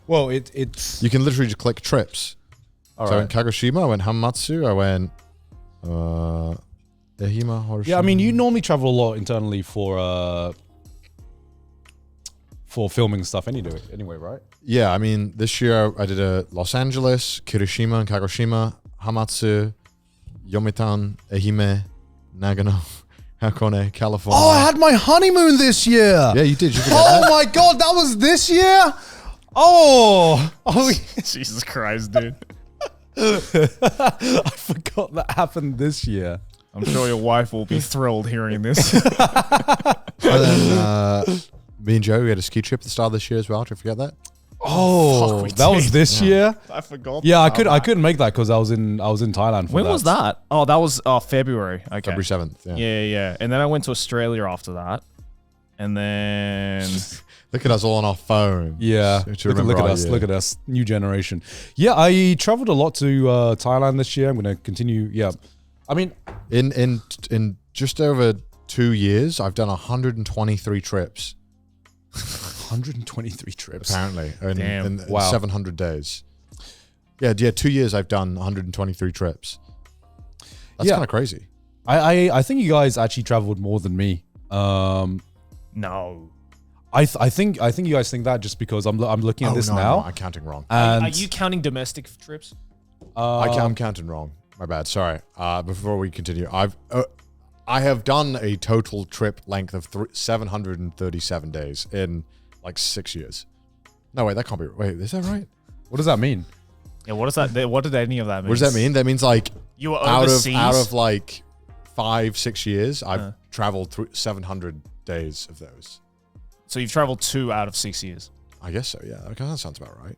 Well, it's You can literally just click trips. all So I right. went Kagoshima, I went Hamamatsu, I went Ehima, Hiroshima. Yeah, I mean, you normally travel a lot internally for filming stuff anyway, right? Yeah, I mean, this year I did a Los Angeles, Kirishima and Kagoshima, Hamatsu, Yomitan, Ehime, Nagano, Hakone, California. Oh, I had my honeymoon this year. Yeah, you did. You forget Oh that? my god, that was this year? Oh, Jesus Christ, dude. I forgot that happened this year. I'm sure your wife will be thrilled hearing this. And then me and Joe, we had a ski trip at the start of this year as well. Did you forget that? Oh, we that was did. this year. I forgot. Yeah, I about that. couldn't make that because I was in Thailand. For When was that? Oh, that was February. Okay. February 7th. Yeah. Yeah. And then I went to Australia after that. And then Look at us all on our phone. Yeah, To look remember at our us. year. Look at us, new generation. Yeah, I traveled a lot to Thailand this year. I'm going to continue. Yeah, I mean, In just over 2 years, I've done 123 trips, 123 trips. apparently, in Damn. Wow. 700 days. Yeah, 2 years I've done 123 trips. That's Yeah. kind of crazy. I think you guys actually traveled more than me. no. I think you guys think that just because I'm looking at this no, now. I'm counting wrong. And Are you counting domestic trips? I'm counting wrong. My bad. Sorry. Before we continue, I have done a total trip length of 737 days in like 6 years. No, wait, that can't be. Wait, is that right? what does that mean? Yeah, what is that? What did any of that mean? What does that mean? That means like you were out overseas? of like 5-6 years, I've traveled through 700 days of those. So you've traveled 2 out of 6 years. I guess so. Yeah, okay, that sounds about right.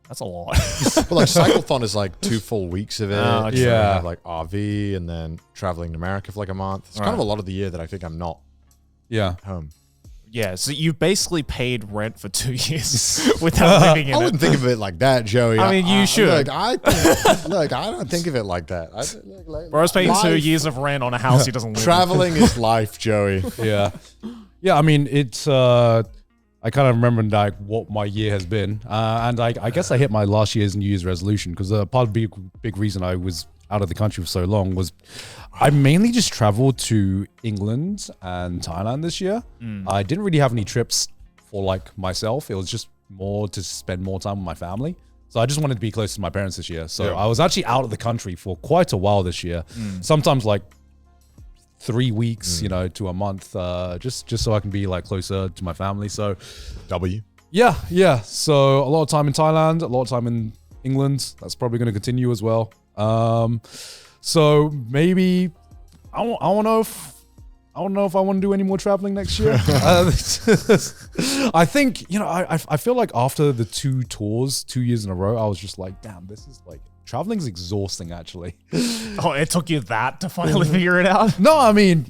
That's a lot. But like Cyclothon is like 2 full weeks of it. Oh, okay. So Yeah. I have like RV and then traveling to America for like a month. It's kind of a lot of the year that I think I'm not Yeah. home. Yeah, so you basically paid rent for 2 years without living in I it. wouldn't think of it like that, Joey. I mean, you should. Look, I don't think of it like that. Bro's paying 2 life- years of rent on a house he doesn't live in. Traveling is life, Joey. Yeah. Yeah, I mean, it's, I kind of remember like what my year has been. And I guess I hit my last year's New Year's resolution because part of the big reason I was out of the country for so long was I mainly just traveled to England and Thailand this year. I didn't really have any trips for like myself. It was just more to spend more time with my family. So I just wanted to be close to my parents this year. So I was actually out of the country for quite a while this year. Sometimes like 3 weeks, you know, to a month, just so I can be like closer to my family. So yeah. So a lot of time in Thailand, a lot of time in England. That's probably going to continue as well. So maybe I don't know if I want to do any more traveling next year. I think, you know, I feel like after the 2 tours, 2 years in a row, I was just like, damn, this is like, traveling's exhausting actually. Oh, it took you that to finally figure it out? No, I mean,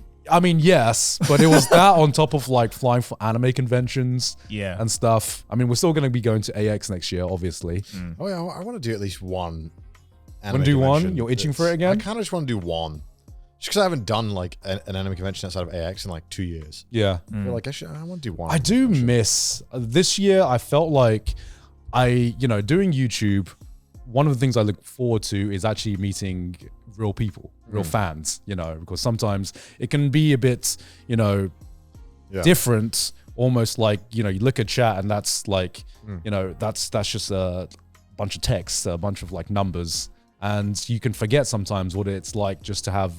yes, but it was that on top of like flying for anime conventions and stuff. I mean, we're still going to be going to AX next year, obviously. Oh yeah, I want to do at least one. Want to do one? You're itching for it again? I kind of just want to do one. Just because I haven't done like an anime convention outside of AX in like 2 years. Yeah. I feel like I want to do one. I do miss this year. I felt like doing YouTube, one of the things I look forward to is actually meeting real people, real fans, you know, because sometimes it can be a bit, you know, different, almost like, you know, you look at chat and that's like, you know, that's just a bunch of text, a bunch of like numbers. And you can forget sometimes what it's like just to have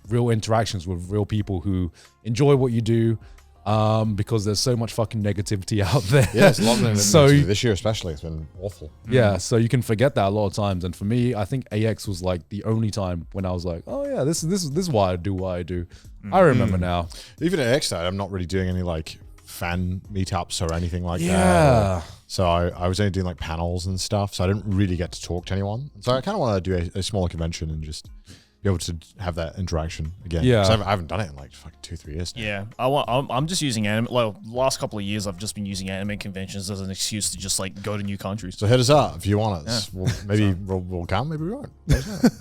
real interactions with real people who enjoy what you do, because there's so much fucking negativity out there. Yeah, it's a lot of negativity. So this year especially, it's been awful. Yeah, so you can forget that a lot of times. And for me, I think AX was like the only time when I was like, oh yeah, this is why I do what I do. I remember now. Even at AX, I'm not really doing any like fan meetups or anything like that. Yeah. So I was only doing like panels and stuff, so I didn't really get to talk to anyone. So I kind of want to do a smaller convention and just be able to have that interaction again. Yeah. 'Cause I haven't done it in like fucking 2-3 years now. Yeah, I'm just using anime. Well, the last couple of years I've just been using anime conventions as an excuse to just like go to new countries. So hit us up if you want us. Yeah. Maybe we'll come, maybe we won't. We'll talk.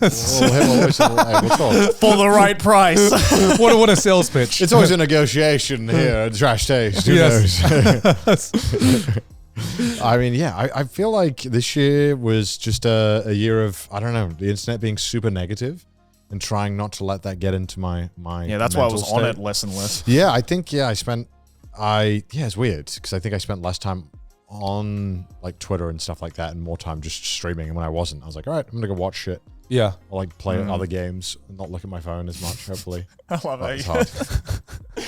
For the right price. What a sales pitch. It's always a negotiation here at Trash Taste. Who knows? I mean, yeah, I feel like this year was just a year of, I don't know, the internet being super negative and trying not to let that get into my yeah, that's why I was state. on it less and less. Yeah, I think, it's weird because I think I spent less time on like Twitter and stuff like that and more time just streaming. And when I wasn't, I was like, all right, I'm going to go watch shit. Yeah. Or like play other games and not look at my phone as much, hopefully. I love how It's hard.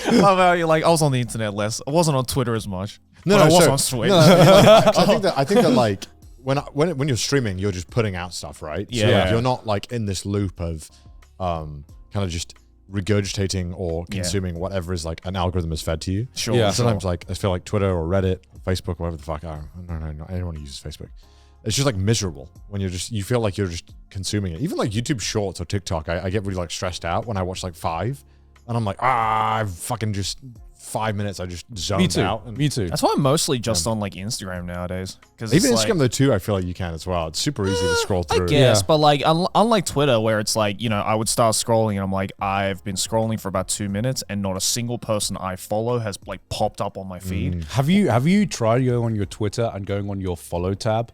I love how you're like, I was on the internet less. I wasn't on Twitter as much. No, I was so- on Switch. I think that like when you're streaming, you're just putting out stuff, right? So Yeah. like, you're not like in this loop of kind of just regurgitating or consuming whatever is like an algorithm is fed to you. Sure. Yeah. Sometimes like I feel like Twitter or Reddit, or Facebook, whatever the fuck. I don't know. Not anyone who uses Facebook. It's just like miserable when you feel like you're just consuming it. Even like YouTube Shorts or TikTok, I get really like stressed out when I watch like 5, and I'm like, I've fucking just 5 minutes. I just zoned out. Me too. That's why I'm mostly just on like Instagram nowadays. Because Even Instagram though too, I feel like you can as well. It's super easy to scroll through. I guess, but like unlike Twitter, where it's like, you know, I would start scrolling and I'm like, I've been scrolling for about 2 minutes and not a single person I follow has like popped up on my feed. Have you tried going on your Twitter and going on your follow tab?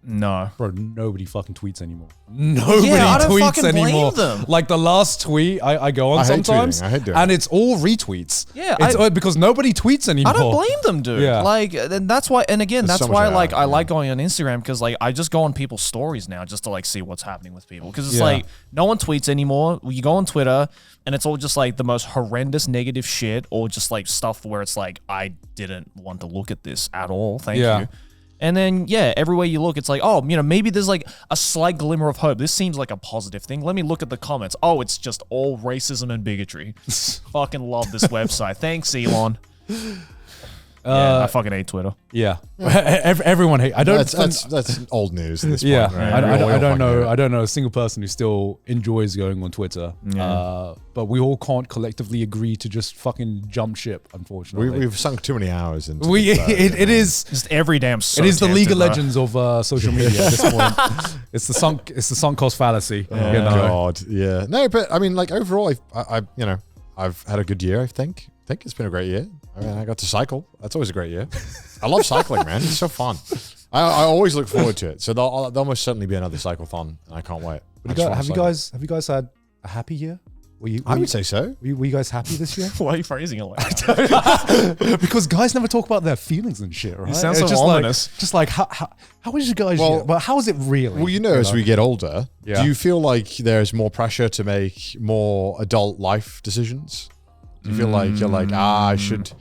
No. Bro, nobody fucking tweets anymore. Nobody I don't tweets fucking blame anymore. them. Like the last tweet I go on I hate sometimes, tweeting. I hate doing and it. it's all retweets. Yeah, it's because nobody tweets anymore. I don't blame them, dude. Yeah. Like, and that's why, and again, There's that's so much why, out, like, I yeah. like going on Instagram because, like, I just go on people's stories now just to, like, see what's happening with people. Because it's Yeah. like, no one tweets anymore. You go on Twitter, and it's all just, like, the most horrendous negative shit or just, like, stuff where it's like, I didn't want to look at this at all. Thank you. And then, yeah, everywhere you look, it's like, oh, maybe there's like a slight glimmer of hope. This seems like a positive thing. Let me look at the comments. Oh, it's just all racism and bigotry. Fucking love this website. Thanks, Elon. Yeah, I fucking hate Twitter. Yeah, everyone hates. I don't. That's old news at this point. Yeah, right? I don't know. I don't know a single person who still enjoys going on Twitter. Yeah. But we all can't collectively agree to just fucking jump ship. Unfortunately, We've sunk too many hours into it is just every damn. It is the League of Legends of social media at this point. It's the sunk cost fallacy. Oh God, yeah. No, but I mean, like overall, I've had a good year. I think it's been a great year. I mean, I got to cycle. That's always a great year. I love cycling, man. It's so fun. I always look forward to it. So there'll most certainly be another cycle-thon, and I can't wait. Have you guys had a happy year? I would say so. Were you guys happy this year? Why are you phrasing it like that? Because guys never talk about their feelings and shit, right? You sound so just ominous. Like how is you guys? But how is it really? Well, as we get older, do you feel like there's more pressure to make more adult life decisions? Do you feel like you're like, I should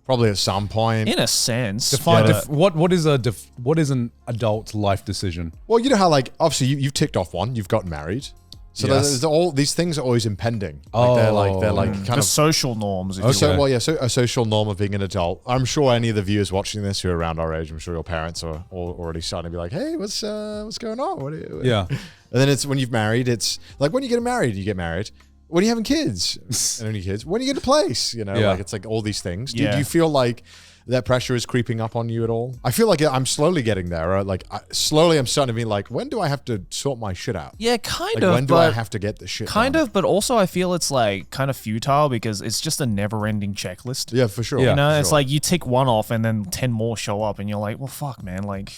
probably at some point? In a sense. Define what is an adult life decision? Well, you know how like obviously you've ticked off one, you've gotten married. So there's all these things are always impending. They're like kind the of social norms. so a social norm of being an adult. I'm sure any of the viewers watching this who are around our age, I'm sure your parents are already starting to be like, hey, what's going on? Yeah. And then it's when you've married, it's like when you get married, you get married. When are you having kids? And only kids. When are you get a place? Like it's like all these things. Do you feel like that pressure is creeping up on you at all? I feel like I'm slowly getting there. Right? Slowly I'm starting to be like, when do I have to sort my shit out? Yeah, kind of. When do I have to get the shit Kind done? of, but also I feel it's like kind of futile because it's just a never-ending checklist. Yeah, for sure. Yeah. It's like you tick one off and then 10 more show up and you're like, well, fuck, man. Like,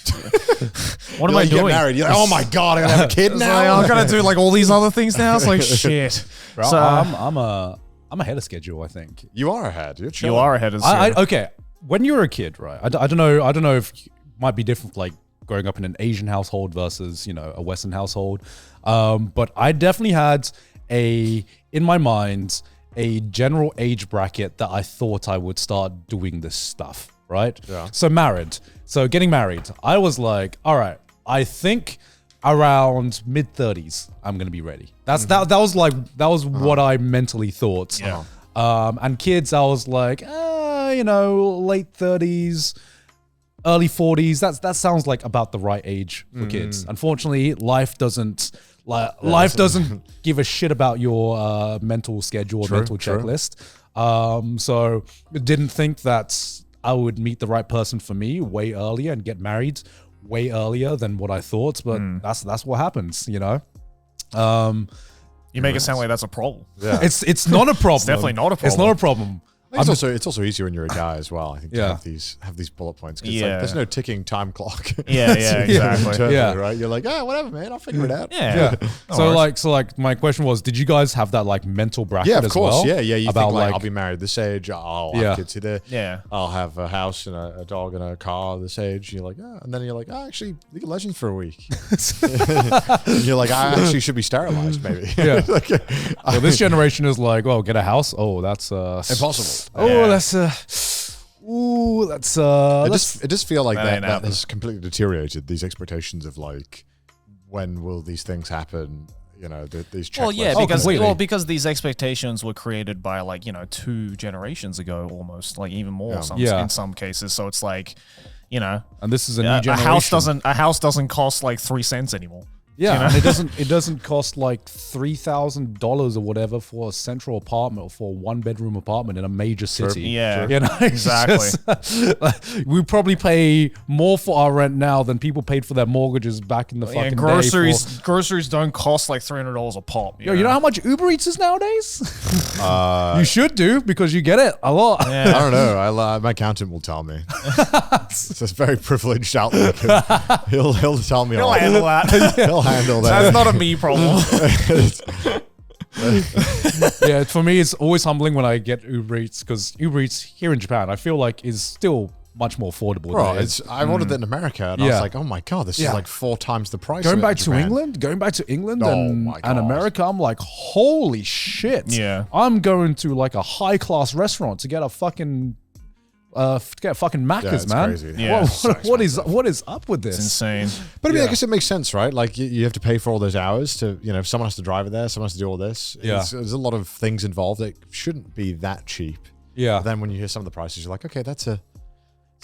what am I You doing? get married. You're like, oh my God, I gotta have a kid It's now. like, I gotta do like all these other things now. It's like, shit. Bro, So, I'm ahead of schedule, I think. You are ahead. You're you chilling. are ahead of schedule. Okay, when you're a kid, right? I don't know if it might be different, like growing up in an Asian household versus a Western household. But I definitely had in my mind a general age bracket that I thought I would start doing this stuff, right? Yeah. So getting married, I was like, all right, I think around mid-30s, I'm gonna be ready. That was what I mentally thought. Yeah. And kids, I was like, late 30s, early 40s. That sounds like about the right age for kids. Unfortunately, life doesn't give a shit about your mental schedule or mental checklist. So didn't think that I would meet the right person for me way earlier and get married way earlier than what I thought. But that's what happens, You make it sound like that's a problem. Yeah. It's not a problem. It's definitely not a problem. It's not a problem. It's also easier when you're a guy as well. I think to Yeah. have these bullet points because Yeah. there's no ticking time clock. Yeah, exactly. Internally, Yeah. right. You're like, whatever, man. I'll figure it out. Yeah. So my question was, did you guys have that like mental bracket Yeah, of as course. well? Yeah. You About think like I'll be married this age. I'll have kids here. Yeah. I'll have a house and a dog and a car this age. You're like, and then you're like, actually, League of Legends for a week. You're like, I actually should be sterilized, maybe. Yeah. So this generation is like, well, get a house. Oh, that's Impossible. Oh, that's It just feel like That ain't that happening. has completely deteriorated. These expectations of like, when will these things happen? These checklists. Well, yeah, completely. because these expectations were created by 2 generations ago, almost in some cases. So it's like, and this is a new a generation. house doesn't cost 3 cents anymore. Yeah, and it doesn't cost like $3,000 or whatever for a central apartment or for a 1-bedroom apartment in a major city. Yeah, it's exactly. We probably pay more for our rent now than people paid for their mortgages back in the fucking day. Groceries don't cost $300 a pop. You know how much Uber Eats is nowadays? You should do because you get it a lot. Yeah. I don't know. My accountant will tell me. It's a very privileged outlook. He'll tell me. He'll handle that. He'll handle that. That's not a me problem. Yeah, for me, it's always humbling when I get Uber Eats because Uber Eats here in Japan, I feel like is still much more affordable. Bro, I ordered it in America and I was like, oh my God, this is like 4 times the price. Going of it back in to Japan. England Oh my and God. America, I'm like, holy shit. Yeah. I'm going to like a high class restaurant to get a fucking get fucking Maccas, it's man. crazy. Yeah, What is up with It's this? insane. But I mean, Yeah. I guess it makes sense, right? Like you have to pay for all those hours to, you know, someone has to drive it there, someone has to do all this. Yeah. There's a lot of things involved. It shouldn't be that cheap. Yeah. But then when you hear some of the prices, you're like, okay, it's a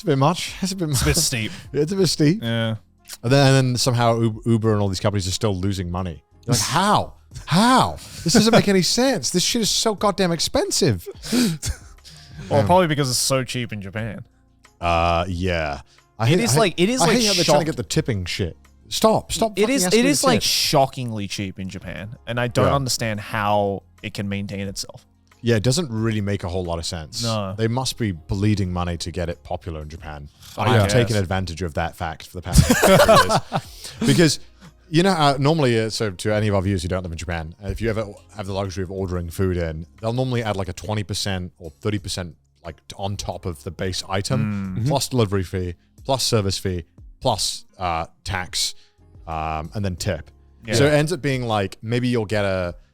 bit much. It's a bit much. It's a bit steep. It's a bit steep. Yeah. And then somehow Uber and all these companies are still losing money. You're like, how? How? This doesn't make any sense. This shit is so goddamn expensive. Well, probably because it's so cheap in Japan. Yeah. I It is like hate how they're trying to get the tipping shit. Stop. It fucking is asking me to like tip. shockingly cheap in Japan, and I don't Yeah. understand how it can maintain itself. Yeah, it doesn't really make a whole lot of sense. No. They must be bleeding money to get it popular in Japan. I I've guess. taken advantage of that fact for the past 3 years. Because, you know, normally, so to any of our viewers who don't live in Japan, if you ever have the luxury of ordering food in, they'll normally add like a 20% or 30% like on top of the base item, plus delivery fee, plus service fee, plus tax, and then tip. Yeah. So it ends up being like, maybe you'll get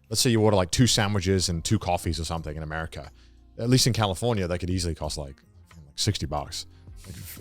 let's say you order like 2 sandwiches and 2 coffees or something in America. At least in California, that could easily cost like $60.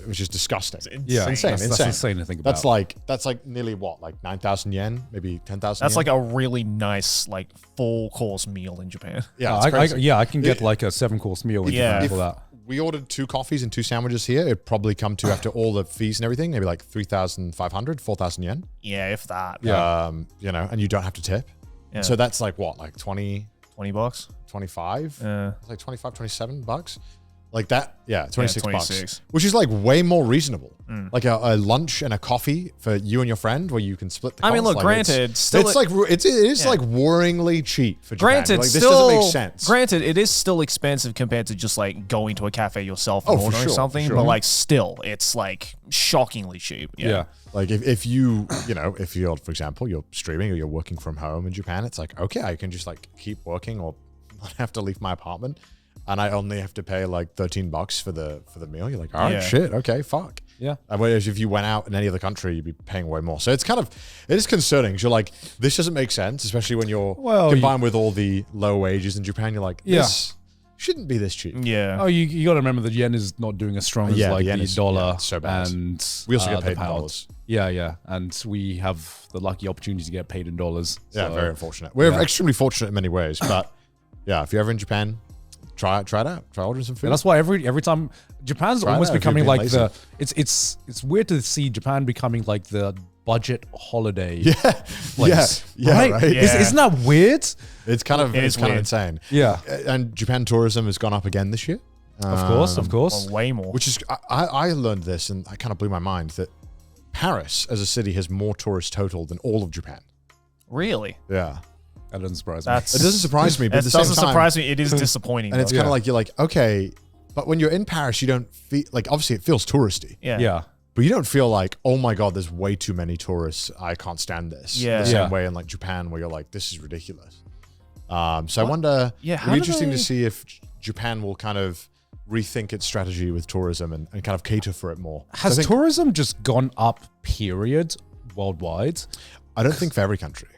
It was just disgusting. Yeah, insane, that's insane. insane to think about. That's like nearly what, like 9,000 yen, maybe 10,000. That's like a really nice, like, full course meal in Japan. yeah, it's crazy. I can get like a 7-course meal in Yeah. Japan for that. We ordered 2 coffees and 2 sandwiches here. It'd probably come to, after all the fees and everything, maybe like 3,500, 4,000 yen. Yeah, if that. Yeah. You know, and you don't have to tip. Yeah. So that's like what, like 20, $20. 25? Yeah. It's like 25, 27 bucks. Like that, yeah, 26 bucks. 26. Which is like way more reasonable. Like a lunch and a coffee for you and your friend where you can split the cost. I mean, look, Like, granted, still it's like it is yeah. like worryingly cheap for Japan. Granted, Like, this still, doesn't make sense. Granted, it is still expensive compared to just like going to a cafe yourself and Oh, for ordering sure, something, sure. but like still, it's like shockingly cheap. Yeah. Like if you know, if you're, for example, you're streaming or you're working from home in Japan, it's like, okay, I can just like keep working or not have to leave my apartment, and I only have to pay like $13 for the meal. You're like, all right, Yeah. shit, okay, fuck. Yeah. And whereas if you went out in any other country, you'd be paying way more. So it is concerning. 'Cause you're like, this doesn't make sense, especially when you're combined with all the low wages in Japan. You're like, this shouldn't be this cheap. Yeah. Oh, you got to remember the yen is not doing as strong as Yeah, like the yen the is- dollar, yeah, it's so bad. and We also get the paid in pound. dollars. Yeah, and we have the lucky opportunity to get paid in dollars. Yeah, So, very unfortunate. We're yeah. extremely fortunate in many ways, but yeah, if you're ever in Japan, try it out. Try ordering some food. And that's why every time Japan's Try almost that if you're becoming being like lazy. it's weird to see Japan becoming like the budget holiday yeah, place. right. Yeah. Isn't that weird? It's kind of weird. insane. Yeah, And Japan tourism has gone up again this year. of course. Well, way more. Which is, I learned this and I kind of blew my mind that Paris as a city has more tourist total than all of Japan. Really? Yeah. That doesn't surprise me. That's It doesn't surprise me, but It at the same doesn't time, surprise me. It is disappointing. and it's though. kind of Yeah. like, you're like, okay, but when you're in Paris, you don't feel like, obviously it feels touristy, yeah. Yeah, but you don't feel like, oh my God, there's way too many tourists. I can't stand this. Yeah. The same Yeah. way in like Japan where you're like, this is ridiculous. So I wonder, Yeah, how it'll be do interesting to they- see if Japan will kind of rethink its strategy with tourism and kind of cater for it more. So I has think- tourism just gone up? Period, worldwide. I don't think for every country.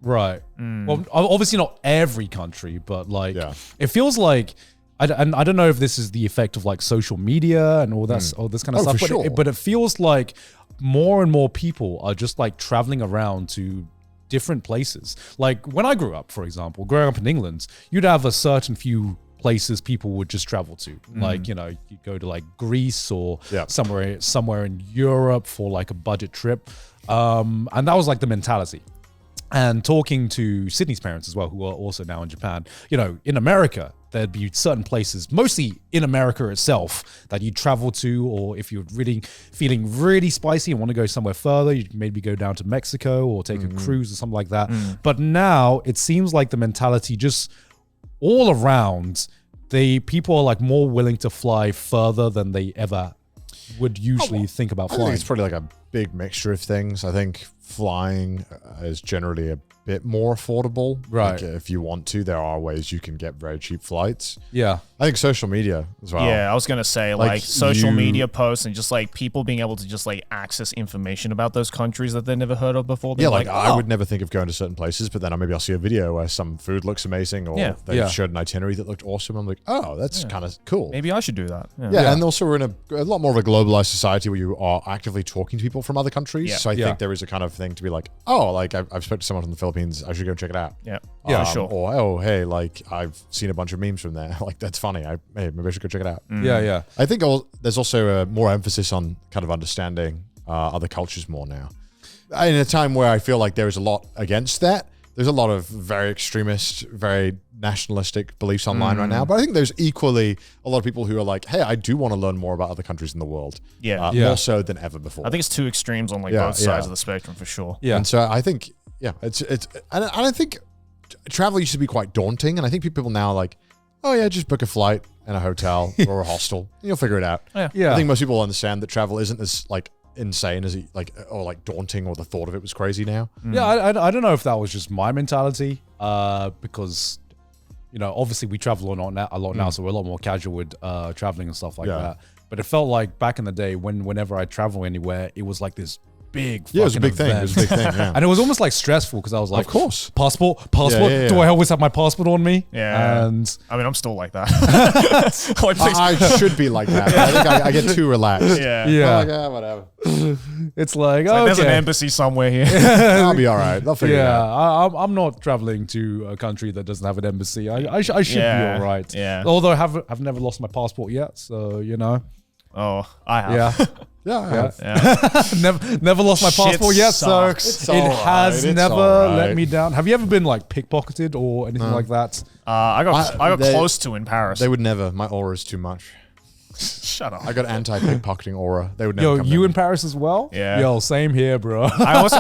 Right. Well, obviously not every country, but like Yeah. it feels like and I don't know if this is the effect of like social media and all that, all this kind of Oh, stuff, for but, sure. but it feels like more and more people are just like traveling around to different places. Like when I grew up, for example, growing up in England, you'd have a certain few places people would just travel to. Like, you know, you go to like Greece or Yeah. somewhere in Europe for like a budget trip. And that was like the mentality. And talking to Sydney's parents as well, who are also now in Japan, you know, in America, there'd be certain places, mostly in America itself, that you'd travel to, or if you're really feeling really spicy and want to go somewhere further, you'd maybe go down to Mexico or take a cruise or something like that. But now it seems like the mentality just all around, people are like more willing to fly further than they ever would usually think about I think flying. it's probably like a big mixture of things. I think flying is generally a bit more affordable. Right. Like, if you want to, there are ways you can get very cheap flights. Yeah. I think social media as well. Yeah, I was gonna say Like, like social you- media posts and just like people being able to just like access information about those countries that they never heard of before. Yeah, They're like I oh. would never think of going to certain places, but then maybe I'll see a video where some food looks amazing, or Yeah. they Yeah. showed an itinerary that looked awesome. I'm like, oh, that's kind of cool. Maybe I should do that. Yeah, and also we're in a lot more of a globalized society where you are actively talking to people from other countries. Yeah. So I Yeah. think there is a kind of thing to be like, oh, like I've spoken to someone from the Philippines, I should go check it out. Yeah, Yeah, for sure. Or oh, hey, like I've seen a bunch of memes from there. Like that's funny. Maybe I should go check it out. Yeah, yeah. I think there's also more emphasis on kind of understanding other cultures more now. In a time where I feel like there is a lot against that, there's a lot of very extremist, very nationalistic beliefs online right now. But I think there's equally a lot of people who are like, hey, I do want to learn more about other countries in the world. Yeah. Yeah. More so than ever before. I think it's two extremes on like Yeah, both sides yeah. of the spectrum for sure. Yeah. And so I think, yeah, it's and I think travel used to be quite daunting. And I think people now are like, oh yeah, just book a flight and a hotel or a hostel and you'll figure it out. Yeah. I think most people understand that travel isn't as like insane as it like daunting, or the thought of it was crazy now. Yeah, I don't know if that was just my mentality, because, you know, obviously we travel a lot now, so we're a lot more casual with traveling and stuff like Yeah. that. But it felt like back in the day whenever I travel anywhere, it was like this big Yeah, it was a fucking big thing. It event. was a big thing. Yeah. And it was almost like stressful because I was like, Of course. passport. yeah, Do yeah. I always have my passport on me? Yeah. And I mean, I'm still like that. Like, please- I should be like that. I think I get too relaxed. yeah. yeah, I'm like, ah, whatever. it's like, Like, there's an okay. embassy somewhere here. I'll be all right. They'll figure it Yeah, out. I'm not traveling to a country that doesn't have an embassy. I should Yeah, be all right. yeah. Although I've never lost my passport yet, so you know. Oh, I have. Yeah. Yeah, I Yeah. have. Yeah. never lost my Shit passport yet, sucks. so It's it alright, has it's never alright. let me down. Have you ever been like pickpocketed or anything like that? I got they- close to in Paris. They would never. My aura is too much. Shut up. I got anti-pickpocketing aura. They would never Yo, come you near in me. Paris as well? Yeah. Yo, same here, bro. I almost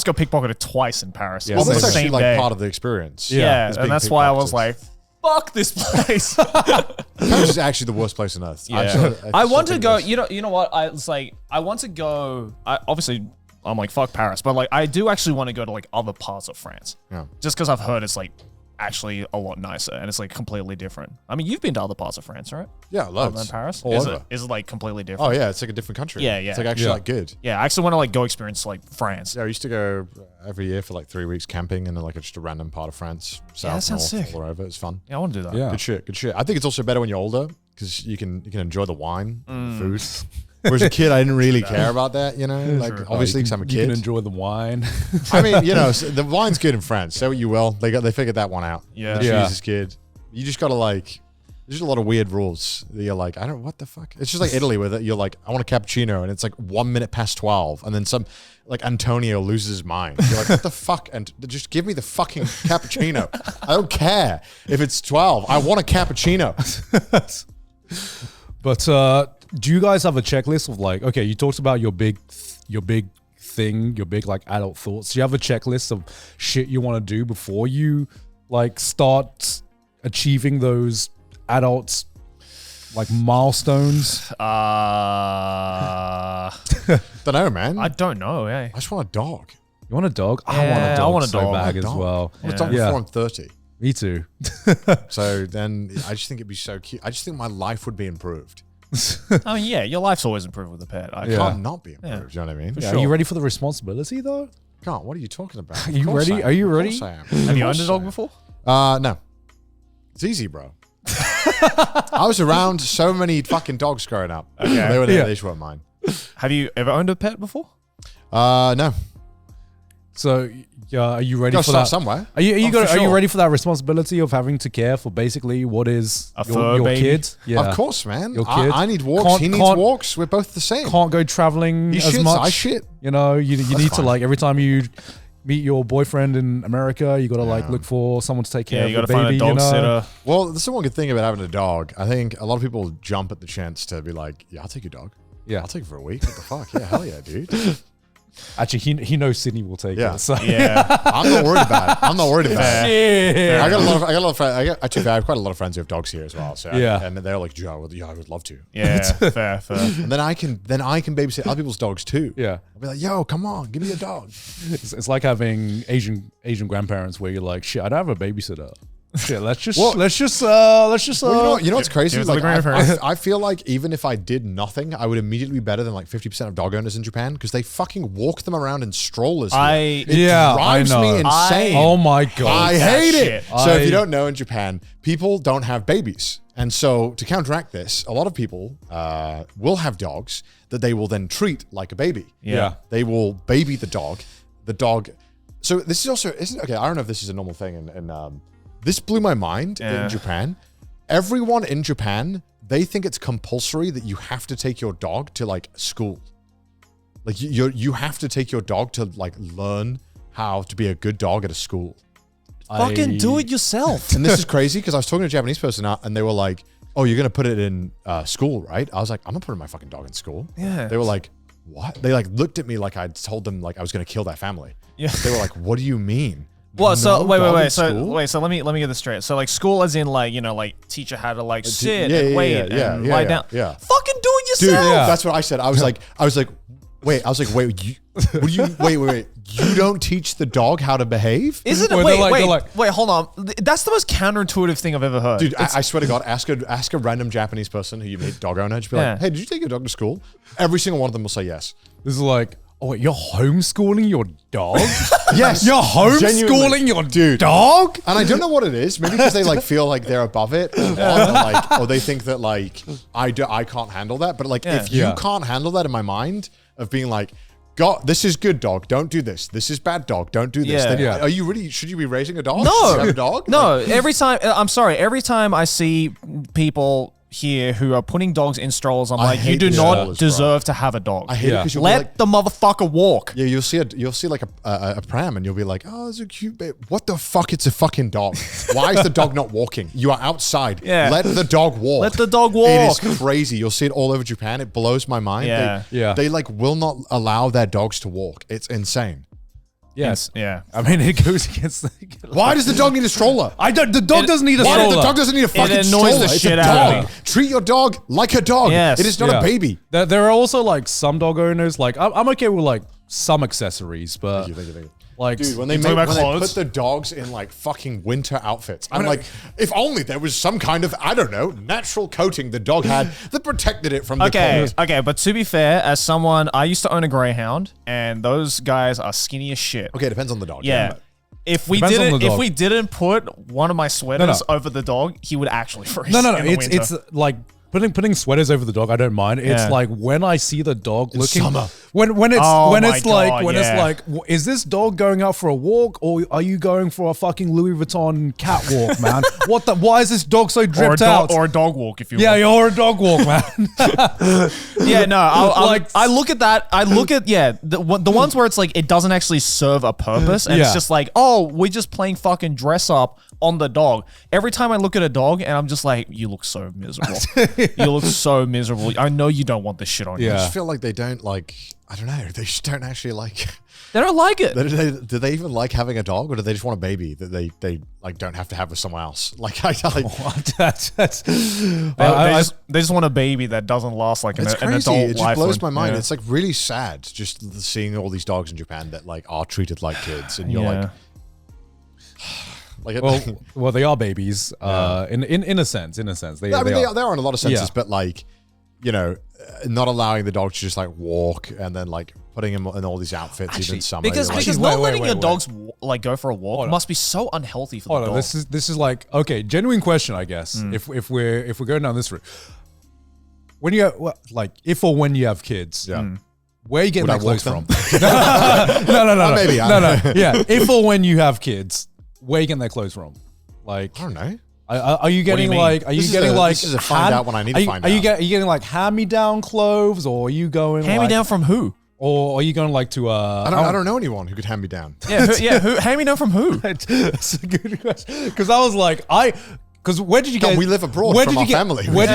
got pickpocketed twice in Paris. Yeah, Well, on the that's same actually same like day. part of the experience. Yeah, is and being that's why I was pickpocketed. like, fuck this place. Paris is actually the worst place on earth. I want to go. You know what? I want to go. Obviously, I'm like fuck Paris, but like I do actually want to go to like other parts of France. Yeah. Just because I've heard it's like actually a lot nicer and it's like completely different. I mean, you've been to other parts of France, right? Yeah, Other loads. than Paris, All is over. it like completely different? Oh yeah, it's like a different country. Yeah, yeah. It's like actually Yeah. like good. Yeah, I actually want to like go experience like France. Yeah, I used to go every year for like 3 weeks camping in like just a random part of France, south, that sounds north, sick. all over. It's fun. Yeah, I want to do that. Yeah. Good shit. Good shit. I think it's also better when you're older because you can enjoy the wine, Mm. the food. Whereas a kid, I didn't really care about that. You know, like True. obviously because I'm a You can kid. enjoy the wine. I mean, you know, the wine's good in France. Say what you will, they figured that one out. Yeah. The Yeah. cheese is good. You just gotta like. There's just a lot of weird rules. That you're like, I don't. What the fuck? It's just like Italy with it. You're like, I want a cappuccino, and it's like 1 minute past 12, and then some like Antonio loses his mind. You're like, what the fuck? And just give me the fucking cappuccino. I don't care if it's 12. I want a cappuccino. But do you guys have a checklist of like, okay, you talked about your big like adult thoughts. Do you have a checklist of shit you want to do before you like start achieving those adult like milestones? Don't know, man. I don't know. Eh? I just want a dog. You want a dog? I want Yeah, a dog. I want a so dog. bad I as want a well. I want a dog Yeah. before I'm 30. Me too. So then I just think it'd be so cute. I just think my life would be improved. I mean, yeah, your life's always improved with a pet. I Yeah. Can't not be improved. You know what I mean? Are you ready for the responsibility though? Can't. What are you talking about? Are you ready? Are you ready? Have you owned a dog before? No. It's easy, bro. I was around so many fucking dogs growing up. Okay. They were there. Yeah. They just weren't mine. Have you ever owned a pet before? No. So, are you ready Gotta for start that? somewhere. Are you for are you sure. ready for that responsibility of having to care for basically what is A fur your baby? kid? Yeah. Of course, man. Your kid. I need walks. Can't- He needs can't- walks. We're both the same. Can't go traveling He as shits. much. I shit. You know, you need to fine. like every time you meet your boyfriend in America, you got to like look for someone to take care Yeah, of you got the to baby. find a dog you know? sitter. Well, there's one good thing about having a dog. I think a lot of people jump at the chance to be like, yeah, I'll take your dog. Yeah. I'll take it for a week. What the fuck? Yeah, hell yeah, dude. Actually, he knows Sydney will take Yeah. it. So. Yeah. I'm not worried about it. I'm not worried about it. Shit. I got a lot of friends. Actually, I have quite a lot of friends who have dogs here as well. So and they're like, Joe, I would love to. Yeah. Fair. And then I can babysit other people's dogs too. Yeah. I'll be like, yo, come on, give me a dog. It's like having Asian grandparents where you're like, shit, I don't have a babysitter. Shit, let's just. Well, you know what's crazy? Give it to the Like, grandparents. I feel like even if I did nothing, I would immediately be better than like 50% of dog owners in Japan because they fucking walk them around in strollers. It drives I know. me insane. Oh my god. I hate it. shit. So if you don't know, in Japan, people don't have babies. And so to counteract this, a lot of people will have dogs that they will then treat like a baby. Yeah. They will baby the dog. The dog. So this is also, okay, I don't know if this is a normal thing. And this blew my mind in Japan. Everyone in Japan, they think it's compulsory that you have to take your dog to like school. Like you have to take your dog to like learn how to be a good dog at a school. Fucking do it yourself. And this is crazy because I was talking to a Japanese person and they were like, oh, you're going to put it in school, right? I was like, I'm not putting my fucking dog in school. Yeah. They were like, what? They like looked at me like I'd told them like I was going to kill their family. Yeah. They were like, what do you mean? Well, so No wait. dog in So school? wait. So let me get this straight. So like school, as in like like teach you how to like sit yeah, and yeah, wait yeah, and yeah, lie yeah, down. yeah. Fucking do it Dude, yourself. that's what I said. I was like, wait, you don't teach the dog how to behave? Isn't it? Or Wait, they're like- wait, hold on. That's the most counterintuitive thing I've ever heard. Dude, I swear to God, ask a random Japanese person who you meet, dog owner, just be Yeah. like, hey, did you take your dog to school? Every single one of them will say yes. This is like, oh wait, you're homeschooling your dog? Yes. You're homeschooling Genuinely. your Dude. dog? And I don't know what it is. Maybe because they like feel like they're above it, or they think that like I can't handle that. But like if you can't handle that in my mind of being like, God, this is good dog, don't do this. This is bad dog, don't do this. Yeah. Then, are you really? Should you be raising a dog? No. Should you have a dog? No, Like, every time, I'm sorry, every time I see people here who are putting dogs in strollers, I'm like, you hate do the not strollers, bro. deserve to have a dog. I hate it Yeah. because you'll Let the motherfucker walk. yeah, you'll see like a pram, and you'll be like, oh, it's a cute babe. What the fuck? It's a fucking dog. Why is the dog not walking? You are outside. Yeah. Let the dog walk. Let the dog walk. It is crazy. You'll see it all over Japan. It blows my mind. Yeah. They like will not allow their dogs to walk. It's insane. Yes. Yeah. I mean, it goes against the... Why does the dog need a stroller? The dog doesn't need a Why stroller. the dog doesn't need a fucking annoys stroller? the It's shit a out of dog. me. Treat your dog like a dog. Yes. It is not a baby. There are also like some dog owners, like I'm okay with like some accessories, but Thank you. like... Dude, when they talking about put clothes? the dogs in like fucking winter outfits, I'm like, if only there was some kind of, I don't know, natural coating the dog had that protected it from the cold. Okay, but to be fair, as someone, I used to own a greyhound, and those guys are skinny as shit. Okay, it depends on the dog. Yeah. but- If we Depends on didn't, the if dog. we didn't put one of my sweaters No. over the dog, he would actually freeze. No. in the winter. It's like putting sweaters over the dog. I don't mind. It's Yeah. like when I see the dog looking summer. when it's Oh when my it's like God, when it's yeah. like is this dog going out for a walk or are you going for a fucking Louis Vuitton catwalk, man? What the? Why is this dog so or a dripped dog, out? or a dog walk, if you yeah, will. you're a dog walk, man. Yeah, no, Like- I look at that. I look at the ones where it's like it doesn't actually serve a purpose, and it's Yeah. just like, oh, we're just playing fucking dress up on the dog. Every time I look at a dog, and I'm just like, you look so miserable. You look so miserable. I know you don't want this shit on you. I Yeah. just feel like they don't like, I don't know, they just don't actually like, They don't like it. do they even like having a dog or do they just want a baby that they like don't have to have with someone else? Like, I They just want a baby that doesn't last like an it's crazy. adult It just life. blows my mind. Yeah. It's like really sad just seeing all these dogs in Japan that like are treated like kids, and you're Yeah. like, well, they are babies. In a sense, they I they mean, they are. are in a lot of senses, Yeah. but like, you know, not allowing the dog to just like walk and then like putting him in all these outfits even in summer. Because you're like, because Wait, not wait, letting wait, your wait. dogs like go for a walk Hold on. must be so unhealthy for Oh the no, dog. this is like okay, genuine question, I guess. If we're going down this route, when you like if or when you have kids, where are you getting Would that I walk clothes them? from? No. maybe, no. Yeah, if or when you have kids, where are you getting their clothes from? Like, I don't know. are you getting mean? like? Are you This is getting a- like? this is a find out when I need to find Are you out. are you getting like hand-me-down clothes, or are you going Hand me down from who? or are you going like to I don't know anyone who could hand me down. Yeah, who, hand me down from who? That's a good question. Because I was like, Because where did you get? we live abroad where from did our you get, family. Where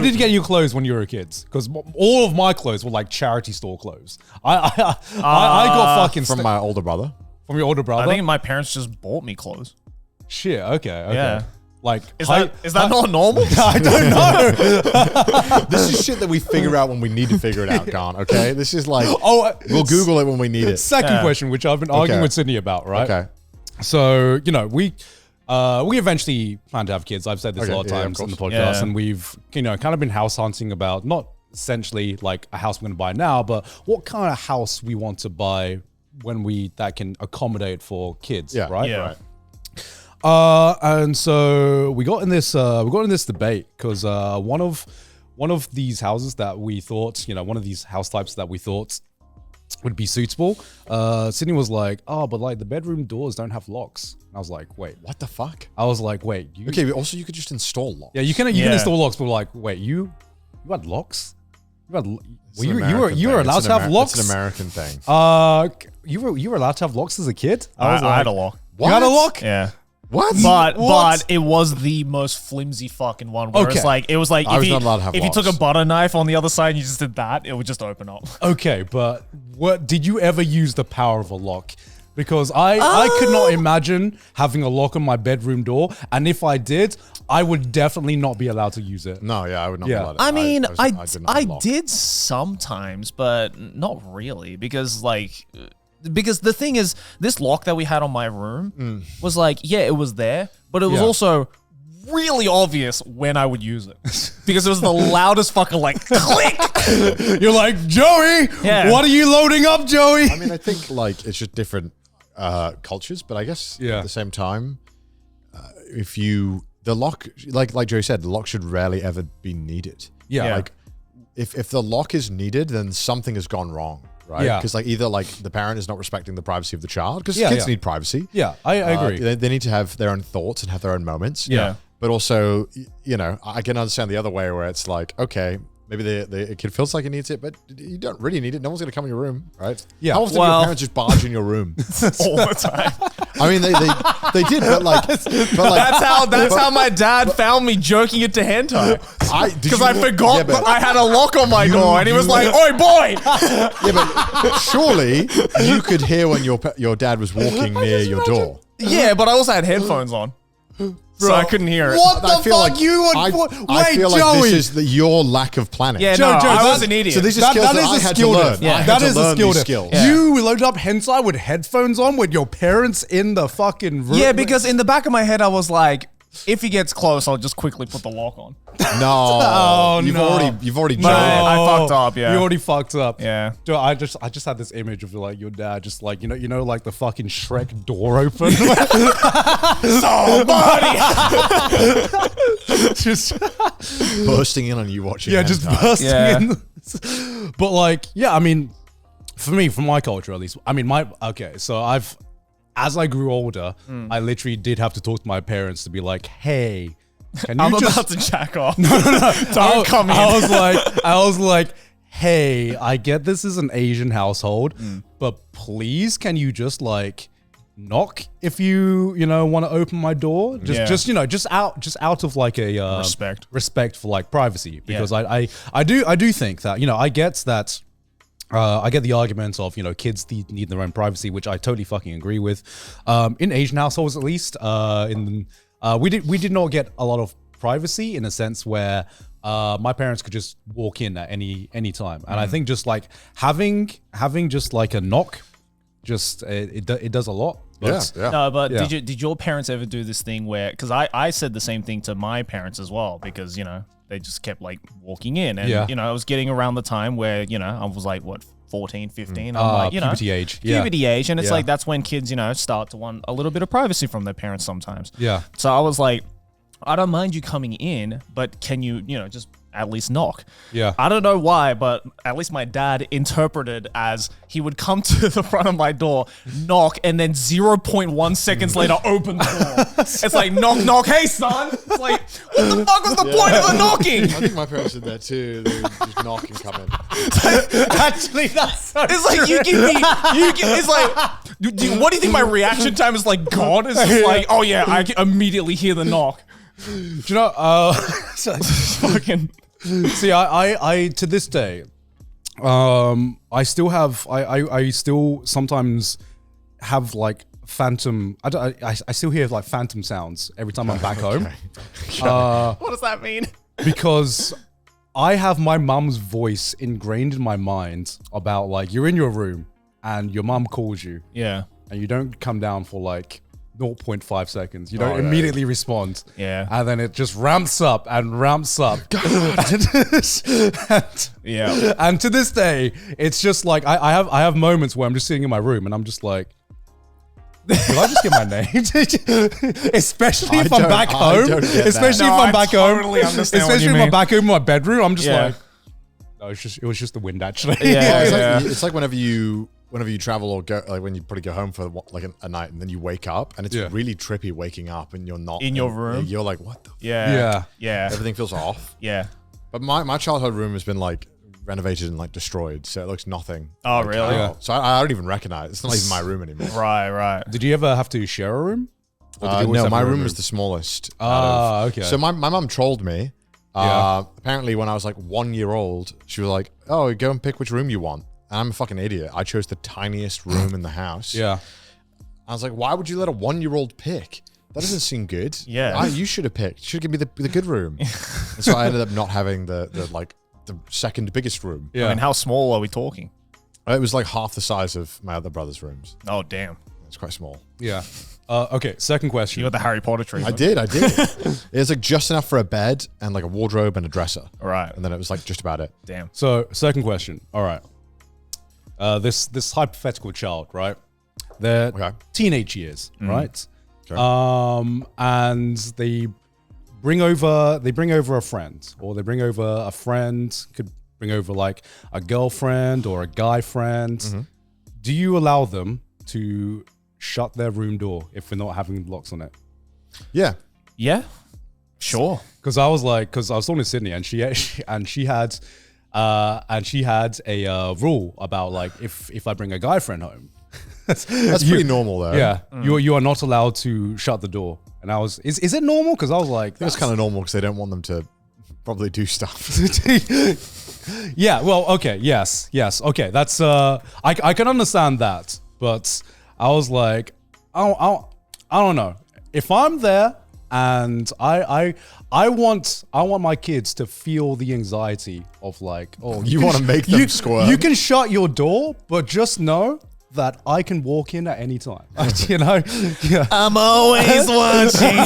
did you get your clothes when you were kids? Because all of my clothes were like charity store clothes. I got fucking from my older brother. From your older brother. I think my parents just bought me clothes. Shit. Okay. Yeah. Like, Is that not normal? I don't know. This is shit that we figure out when we need to figure it out, Khan. Okay, this is like we'll Google it when we need it. Second question, which I've been arguing with Sydney about, right? Okay. So we eventually plan to have kids. I've said this a lot of times in the podcast, and we've kind of been house hunting about not essentially like a house we're going to buy now, but what kind of house we want to buy when that can accommodate for kids, right? Yeah. Right. And so we got in this debate because one of these houses that we thought, one of these house types that we thought would be suitable, Sydney was like, oh, but like the bedroom doors don't have locks. And I was like, wait, What the fuck? I was like, wait, Okay, but also you could just install locks. yeah, you can install locks, but like, wait, you had locks? You were allowed to have locks? It's an American thing. You were allowed to have locks as a kid? I had a lock. You had a lock? Yeah. What? But it was the most flimsy fucking one. Where Okay. it was like I was not allowed to have if you took a locks. butter knife on the other side and you just did that, it would just open up. Okay, but what did you ever use the power of a lock? Because I could not imagine having a lock on my bedroom door, and if I did, I would definitely not be allowed to use it. No, yeah, I would not be Yeah. allowed to. I mean, did not I have locks. did sometimes, but not really, because the thing is, this lock that we had on my room was like, yeah, it was there, but it was Yeah. also really obvious when I would use it because it was the loudest fucking like click. You're like, Joey, Yeah. what are you loading up, Joey? I mean, I think like it's just different cultures, but I guess at the same time, if the lock, like Joey said, the lock should rarely ever be needed. Yeah. Like if the lock is needed, then something has gone wrong, right? Yeah. Because like either like the parent is not respecting the privacy of the child, because Yeah, kids yeah. need privacy. Yeah, I agree. They need to have their own thoughts and have their own moments. Yeah. But also, I can understand the other way where it's like, okay, maybe the kid feels like he needs it, but you don't really need it. No one's going to come in your room, right? Yeah. How often do Well- your parents just barge in your room? all the time. I mean, they did, but like, That's how my dad found me jerking it to hentai. Because I forgot but I had a lock on my door, and he was like, "Oi, boy!" Yeah, but surely you could hear when your dad was walking near your door. Yeah, but I also had headphones on, so I couldn't hear it. What I the feel fuck? like You would I feel like Joey. this is your lack of planning. Yeah, Joe, no, I that- was an idiot. So these are That skills that is I a had to skill learn. diff. Yeah. I had That to is a learn skill these diff. skills. Yeah. You loaded up hentai with headphones on with your parents in the fucking room. Yeah, because in the back of my head, I was like, if he gets close, I'll just quickly put the lock on. No, Oh, you've no. already No. tried. I fucked up, yeah. You already fucked up. Yeah. Dude, I just had this image of like your dad just like, like the fucking Shrek door open. just bursting in on you watching. yeah, just hentai. bursting Yeah. in. But like, yeah, I mean, for me, from my culture at least, I mean, as I grew older, I literally did have to talk to my parents to be like, hey, can you I'm just about to jack off. Don't come in. I was like, hey, I get this is an Asian household, but please, can you just like knock if you want to open my door? Just out of like a respect for like privacy, because I do think that I get that. I get the argument of, kids need their own privacy, which I totally fucking agree with. In Asian households, at least, we did not get a lot of privacy in a sense where my parents could just walk in at any time, and I think just like having just like a knock, just it does a lot. But Yeah. No, but Yeah. did your parents ever do this thing where? Because I said the same thing to my parents as well, because they just kept like walking in, and I was getting around the time where I was like, what, 14, 15. I'm like, puberty age. puberty age, and it's Yeah. like that's when kids start to want a little bit of privacy from their parents sometimes. Yeah. So I was like, I don't mind you coming in, but can you just at least knock? Yeah. I don't know why, but at least my dad interpreted as he would come to the front of my door, knock, and then 0.1 seconds later open the door. It's like, knock, knock, hey son. It's like, what the fuck was the point of the knocking? I think my parents did that too. They would just knock and come in. Actually, that's so It's like you give me, it's like, what do you think my reaction time is like? God, it's just like, oh yeah, I can immediately hear the knock. Do you know? Fucking. See, I to this day, I still have, I still sometimes have like phantom. I still hear like phantom sounds every time I'm back home. What does that mean? Because I have my mum's voice ingrained in my mind about like you're in your room and your mum calls you. Yeah. And you don't come down for like 0.5 seconds. You don't immediately respond. Yeah. And then it just ramps up and ramps up. Yeah. And to this day, it's just like I have moments where I'm just sitting in my room and I'm just like, did I just get my name? Especially if I'm back home. Especially if I'm back home. Especially if I'm back home in my bedroom. I'm just like, no, it was just the wind actually. Yeah. It's like whenever you travel or go, like when you probably go home for like a night and then you wake up and it's really trippy waking up and you're not in your room. You're like, what the? Yeah. Everything feels off. Yeah. But my childhood room has been like renovated and like destroyed, so it looks nothing. Oh, like, really? yeah. So I don't even recognize it. It's not even my room anymore. Right. Did you ever have to share a room? No, my room was the smallest. Okay. So my mum trolled me. Apparently when I was like 1 year old, she was like, oh, go and pick which room you want. And I'm a fucking idiot. I chose the tiniest room in the house. Yeah. I was like, why would you let a 1 year old pick? That doesn't seem good. Yeah. You should have picked. You should give me the good room. And so I ended up not having the second biggest room. Yeah. I mean, how small are we talking? It was like half the size of my other brother's rooms. Oh, damn. It's quite small. Yeah. Okay, second question. You got the Harry Potter treatment. I did. It was like just enough for a bed and like a wardrobe and a dresser. All right. And then it was like just about it. Damn. So, second question. All right. This hypothetical child, right? They're teenage years, right? Okay. And they bring over a friend, or they bring over a friend, could bring over like a girlfriend or a guy friend. Mm-hmm. Do you allow them to shut their room door if we're not having locks on it? Yeah. Yeah. Sure. Because I was talking to Sydney, and she had a rule about like if I bring a guy friend home. That's pretty normal though. Yeah, you are not allowed to shut the door. And I was, is it normal? Because I was like, that's kind of normal because they don't want them to probably do stuff. Yeah. Well, okay. Yes. Okay. That's I can understand that, but I was like, I don't know if I'm there and I want my kids to feel the anxiety of like, oh, you want to make them squirm. You can shut your door, but just know that I can walk in at any time. You know? Yeah. I'm always watching.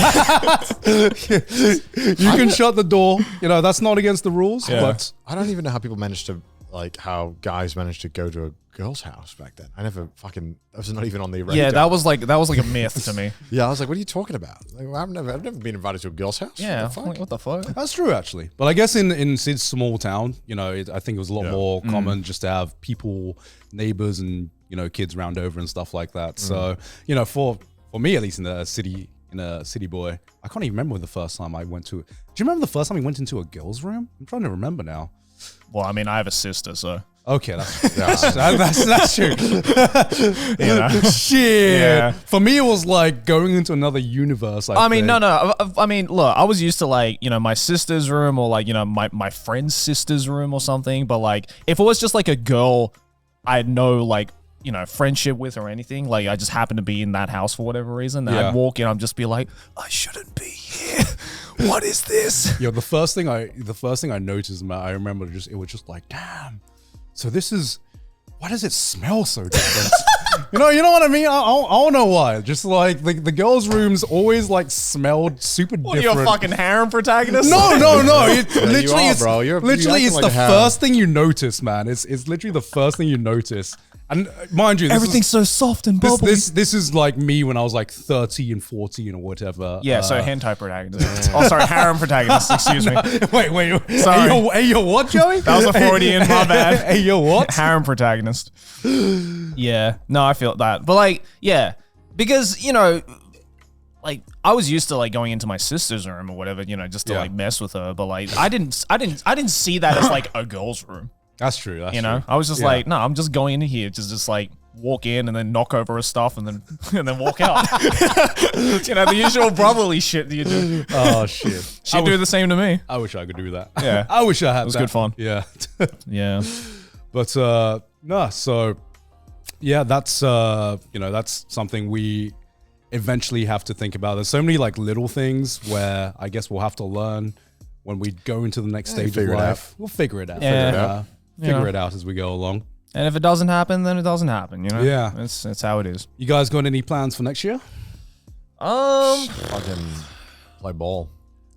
You can shut the door. You know, that's not against the rules. Yeah. But I don't even know how people managed to, like, how guys managed to go to a girl's house back then. I never fucking, that was not even on the radar. Yeah, that was like a myth to me. Yeah, I was like, what are you talking about? Like, I've never been invited to a girl's house. Yeah, what the fuck? that's true, actually. But I guess in Sid's small town, you know, I think it was a lot more common just to have people, neighbors, and kids round over and stuff like that. So for me, at least, in a city boy, I can't even remember the first time I went to. Do you remember the first time we went into a girl's room? I'm trying to remember now. Well, I mean, I have a sister, so. Okay, that's true. Shit. Yeah. For me, it was like going into another universe. I mean, no. I mean, look, I was used to like, my sister's room or like, my friend's sister's room or something. But like, if it was just like a girl I had no like, friendship with or anything, like I just happened to be in that house for whatever reason, then I'd walk in, I'd just be like, I shouldn't be here. What is this? The first thing I noticed, man, I remember it was just like, damn. So this is, why does it smell so different? you know what I mean? I don't know why. Just like the girls' rooms always like smelled super different. What are you, a fucking harem protagonist? No. It literally you are, bro. it's like the first thing you notice, man. It's literally the first thing you notice. And mind you, everything's so soft and bubbly. This is like me when I was like 13, 14 or whatever. Yeah, so hentai protagonist. Oh, sorry, harem protagonist. Excuse me. Wait. Sorry. Hey, yo, what, Joey? That was a Freudian, my bad. Hey, yo, what? Harem protagonist. Yeah, no, I feel that. But like, yeah, because, like I was used to like going into my sister's room or whatever, just to like mess with her. But like, I didn't see that as like a girl's room. That's true. I was just like, no, I'm just going in here to just like walk in and then knock over her stuff and then and then walk out. You know, the usual brotherly shit that you do. Oh shit! She'd do the same to me. I wish I could do that. Yeah. I wish I had. It was that. good fun. Yeah. Yeah. But no, so yeah, that's that's something we eventually have to think about. There's so many like little things where I guess we'll have to learn when we go into the next stage of life. We'll figure it out. Yeah. Figure it out as we go along. And if it doesn't happen, then it doesn't happen, you know? Yeah. It's how it is. You guys got any plans for next year? Fucking play ball.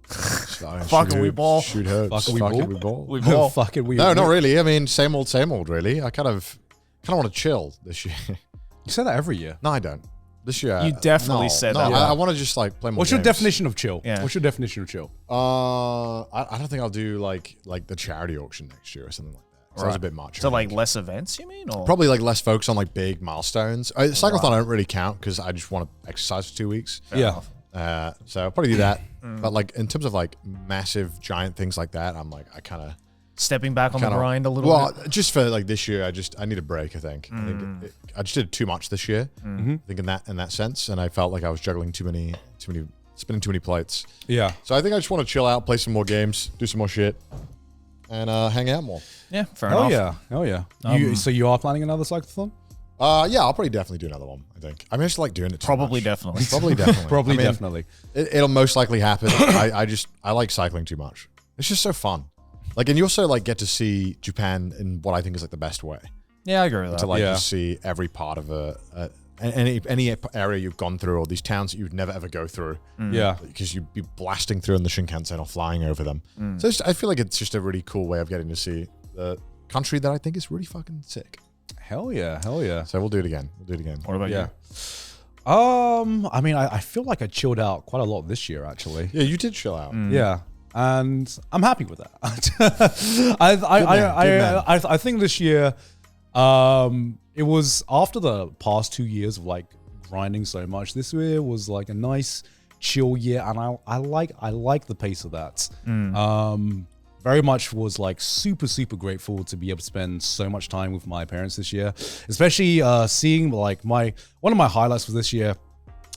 Fucking we ball. Shoot hoops. Fucking we Fucking ball. we ball. We ball. Fucking we. No, not really. I mean, same old, really. I kind of want to chill this year. You say that every year. No, I don't. This year, You definitely said that. I want to just like play more. What's your definition of chill? Yeah. What's your definition of chill? I don't think I'll do like the charity auction next year or something like that. So that was a bit much. So like less events, you mean? Or? Probably like less focus on like big milestones. Cyclothon I don't really count because I just want to exercise for 2 weeks. Yeah. So I'll probably do that. But like in terms of like massive giant things like that, I'm like I kind of Stepping back on the grind a little bit? Well, just for like this year, I need a break. I think. I just did too much this year. I think in that sense, and I felt like I was juggling too many, spinning too many plates. Yeah. So I think I just want to chill out, play some more games, do some more shit, and hang out more. Yeah, fair enough. Hell yeah. So you are planning another cyclothon? Yeah, I'll probably definitely do another one. I think. I mean, I just like doing it. Probably, definitely. Probably, definitely. Probably, I mean, definitely. It'll most likely happen. I like cycling too much. It's just so fun. Like, and you also like get to see Japan in what I think is like the best way. Yeah, I agree with that. To like just see every part of any area you've gone through, or these towns that you'd never ever go through. Yeah. Because you'd be blasting through in the Shinkansen or flying over them. So I feel like it's just a really cool way of getting to see the country that I think is really fucking sick. Hell yeah. Hell yeah. So we'll do it again. What about you? I mean, I feel like I chilled out quite a lot this year, actually. Yeah, you did chill out. Yeah. And I'm happy with that. I think this year, it was after the past 2 years of like grinding so much. This year was like a nice chill year, and I like the pace of that. Very much was like super grateful to be able to spend so much time with my parents this year, especially seeing like one of my highlights for this year,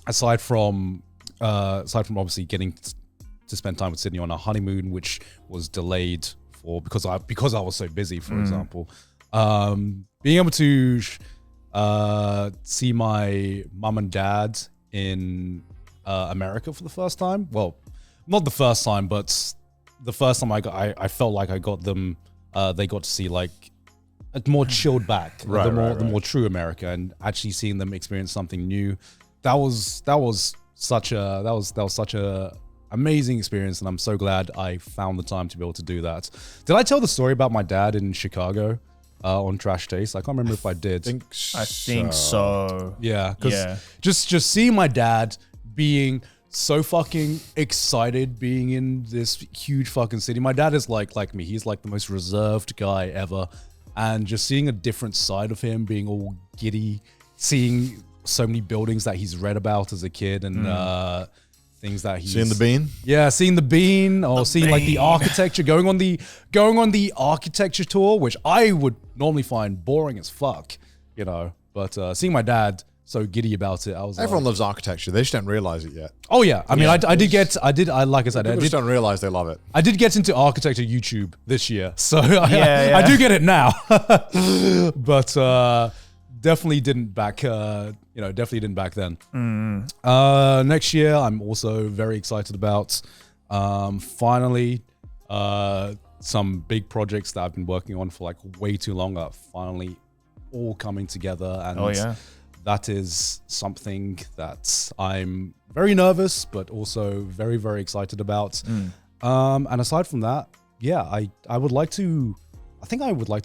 aside from obviously getting to spend time with Sydney on a honeymoon, which was delayed because I was so busy, for example. Being able to see my mum and dad in America for the first time. Well, not the first time, but the first time I felt like I got them. They got to see like a more chilled back, the more true America, and actually seeing them experience something new. That was such a amazing experience, and I'm so glad I found the time to be able to do that. Did I tell the story about my dad in Chicago on Trash Taste? I can't remember if I did. I think so. Yeah, because just seeing my dad being so fucking excited being in this huge fucking city. My dad is like me. He's like the most reserved guy ever, and just seeing a different side of him, being all giddy, seeing so many buildings that he's read about as a kid, and things that he's seeing the bean. Yeah, seeing the bean, or seeing like the architecture, going on the architecture tour, which I would normally find boring as fuck, you know. But seeing my dad so giddy about it, I was Everyone loves architecture. They just don't realize it yet. Oh yeah, I mean, like I said, People just don't realize they love it. I did get into architecture YouTube this year, so I do get it now. But definitely didn't back then. Next year, I'm also very excited about. Finally, some big projects that I've been working on for like way too long are finally all coming together, and that is something that I'm very nervous, but also very, very excited about. And aside from that, I would like to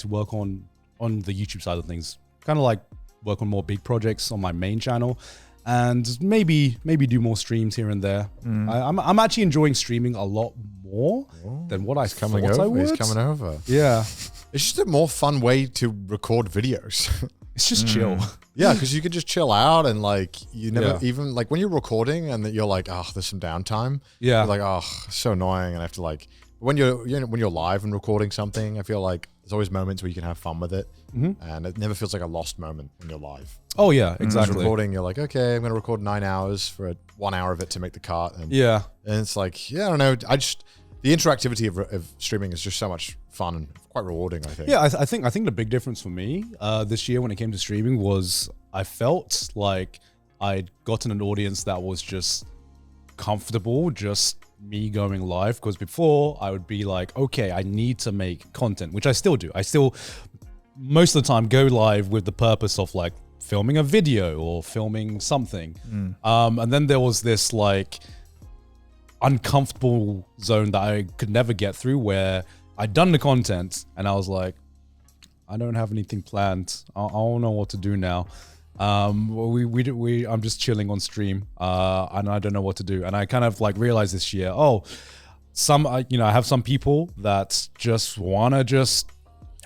work on the YouTube side of things, kind of like work on more big projects on my main channel, and maybe do more streams here and there. I'm actually enjoying streaming a lot more than what I thought I would. He's coming over. Yeah. It's just a more fun way to record videos. It's just chill. Yeah, because you can just chill out, and like you never even like when you're recording and that you're like, oh, there's some downtime. Yeah, you're like, oh, so annoying, and I have to like when you're live and recording something. I feel like there's always moments where you can have fun with it, Mm-hmm. and it never feels like a lost moment when you're live. Oh yeah, Just exactly. recording, you're like, okay, I'm going to record 9 hours for 1 hour of it to make the cut. And, Yeah. and it's like, yeah, I don't know. The interactivity of streaming is just so much fun and quite rewarding, I think. Yeah, I think the big difference for me this year when it came to streaming was I felt like I'd gotten an audience that was just comfortable, just me going live. Because before I would be like, okay, I need to make content, which I still do. I still most of the time go live with the purpose of like filming a video or filming something. And then there was this like uncomfortable zone that I could never get through where I'd done the content and I was like, I don't have anything planned. I don't know what to do now. I'm just chilling on stream, and I don't know what to do. And I kind of like realized this year, I have some people that just wanna just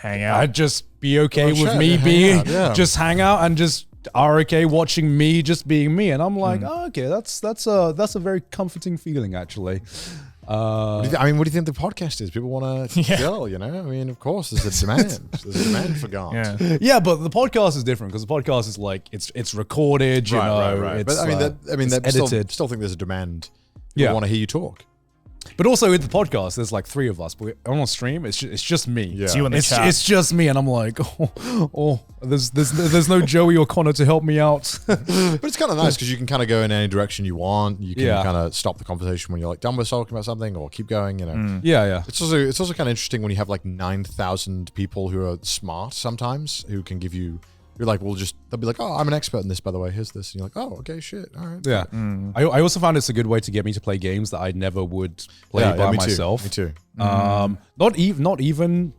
Hang out. I'd just be okay with chat, me hang being out, yeah. just hang out and just are okay watching me just being me. And I'm like, oh, okay, that's a very comforting feeling actually. What do you think the podcast is? People want to chill, you know? I mean, of course, there's a demand. There's a demand for Gant. Yeah. Yeah, but the podcast is different because the podcast is like it's recorded, you know. Right. It's, But I mean, it's edited. still think there's a demand. Yeah. People want to hear you talk. But also with the podcast, there's like 3 of us. But on a stream, it's just me. Yeah. It's you in the chat. It's just me, and I'm like, there's no Joey or Connor to help me out. But it's kind of nice because you can kind of go in any direction you want. You can Yeah. kind of stop the conversation when you're like done with talking about something or keep going, you know. Yeah. It's also kind of interesting when you have like 9,000 people who are smart sometimes who can give you. You're like, they'll be like, oh, I'm an expert in this, by the way. Here's this. And you're like, oh, okay, shit. All right. Yeah. I also found it's a good way to get me to play games that I never would play by me myself. Too. Me too. Not even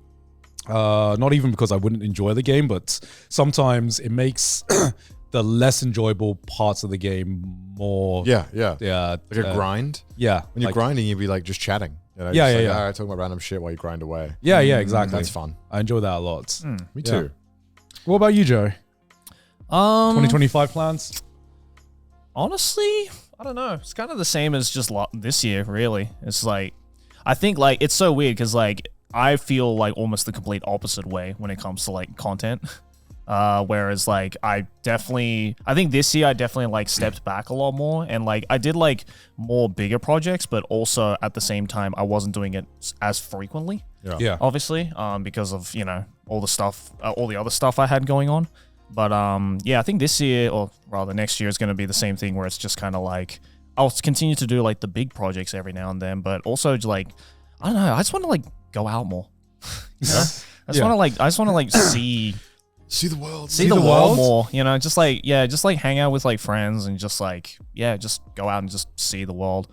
because I wouldn't enjoy the game, but sometimes it makes the less enjoyable parts of the game more. Yeah. Yeah. Like a grind. Yeah. When you're like, grinding, you'd be like just chatting. You know, Yeah, just yeah, like, yeah. all right, talking about random shit while you grind away. Yeah, exactly. That's fun. I enjoy that a lot. Me too. What about you, Joe? 2025 plans? Honestly, I don't know. It's kind of the same as just this year, really. It's like, I think like it's so weird because like I feel like almost the complete opposite way when it comes to like content. Whereas like I think this year I definitely like stepped back a lot more and like I did like more bigger projects, but also at the same time I wasn't doing it as frequently. Yeah. Obviously, because of all the other stuff I had going on. But I think this year, or rather next year, is going to be the same thing where it's just kind of like I'll continue to do like the big projects every now and then, but also like I don't know, I just want to like go out more. You know? I just want to like see the world. See the world more. You know, just like hang out with like friends and just like just go out and just see the world.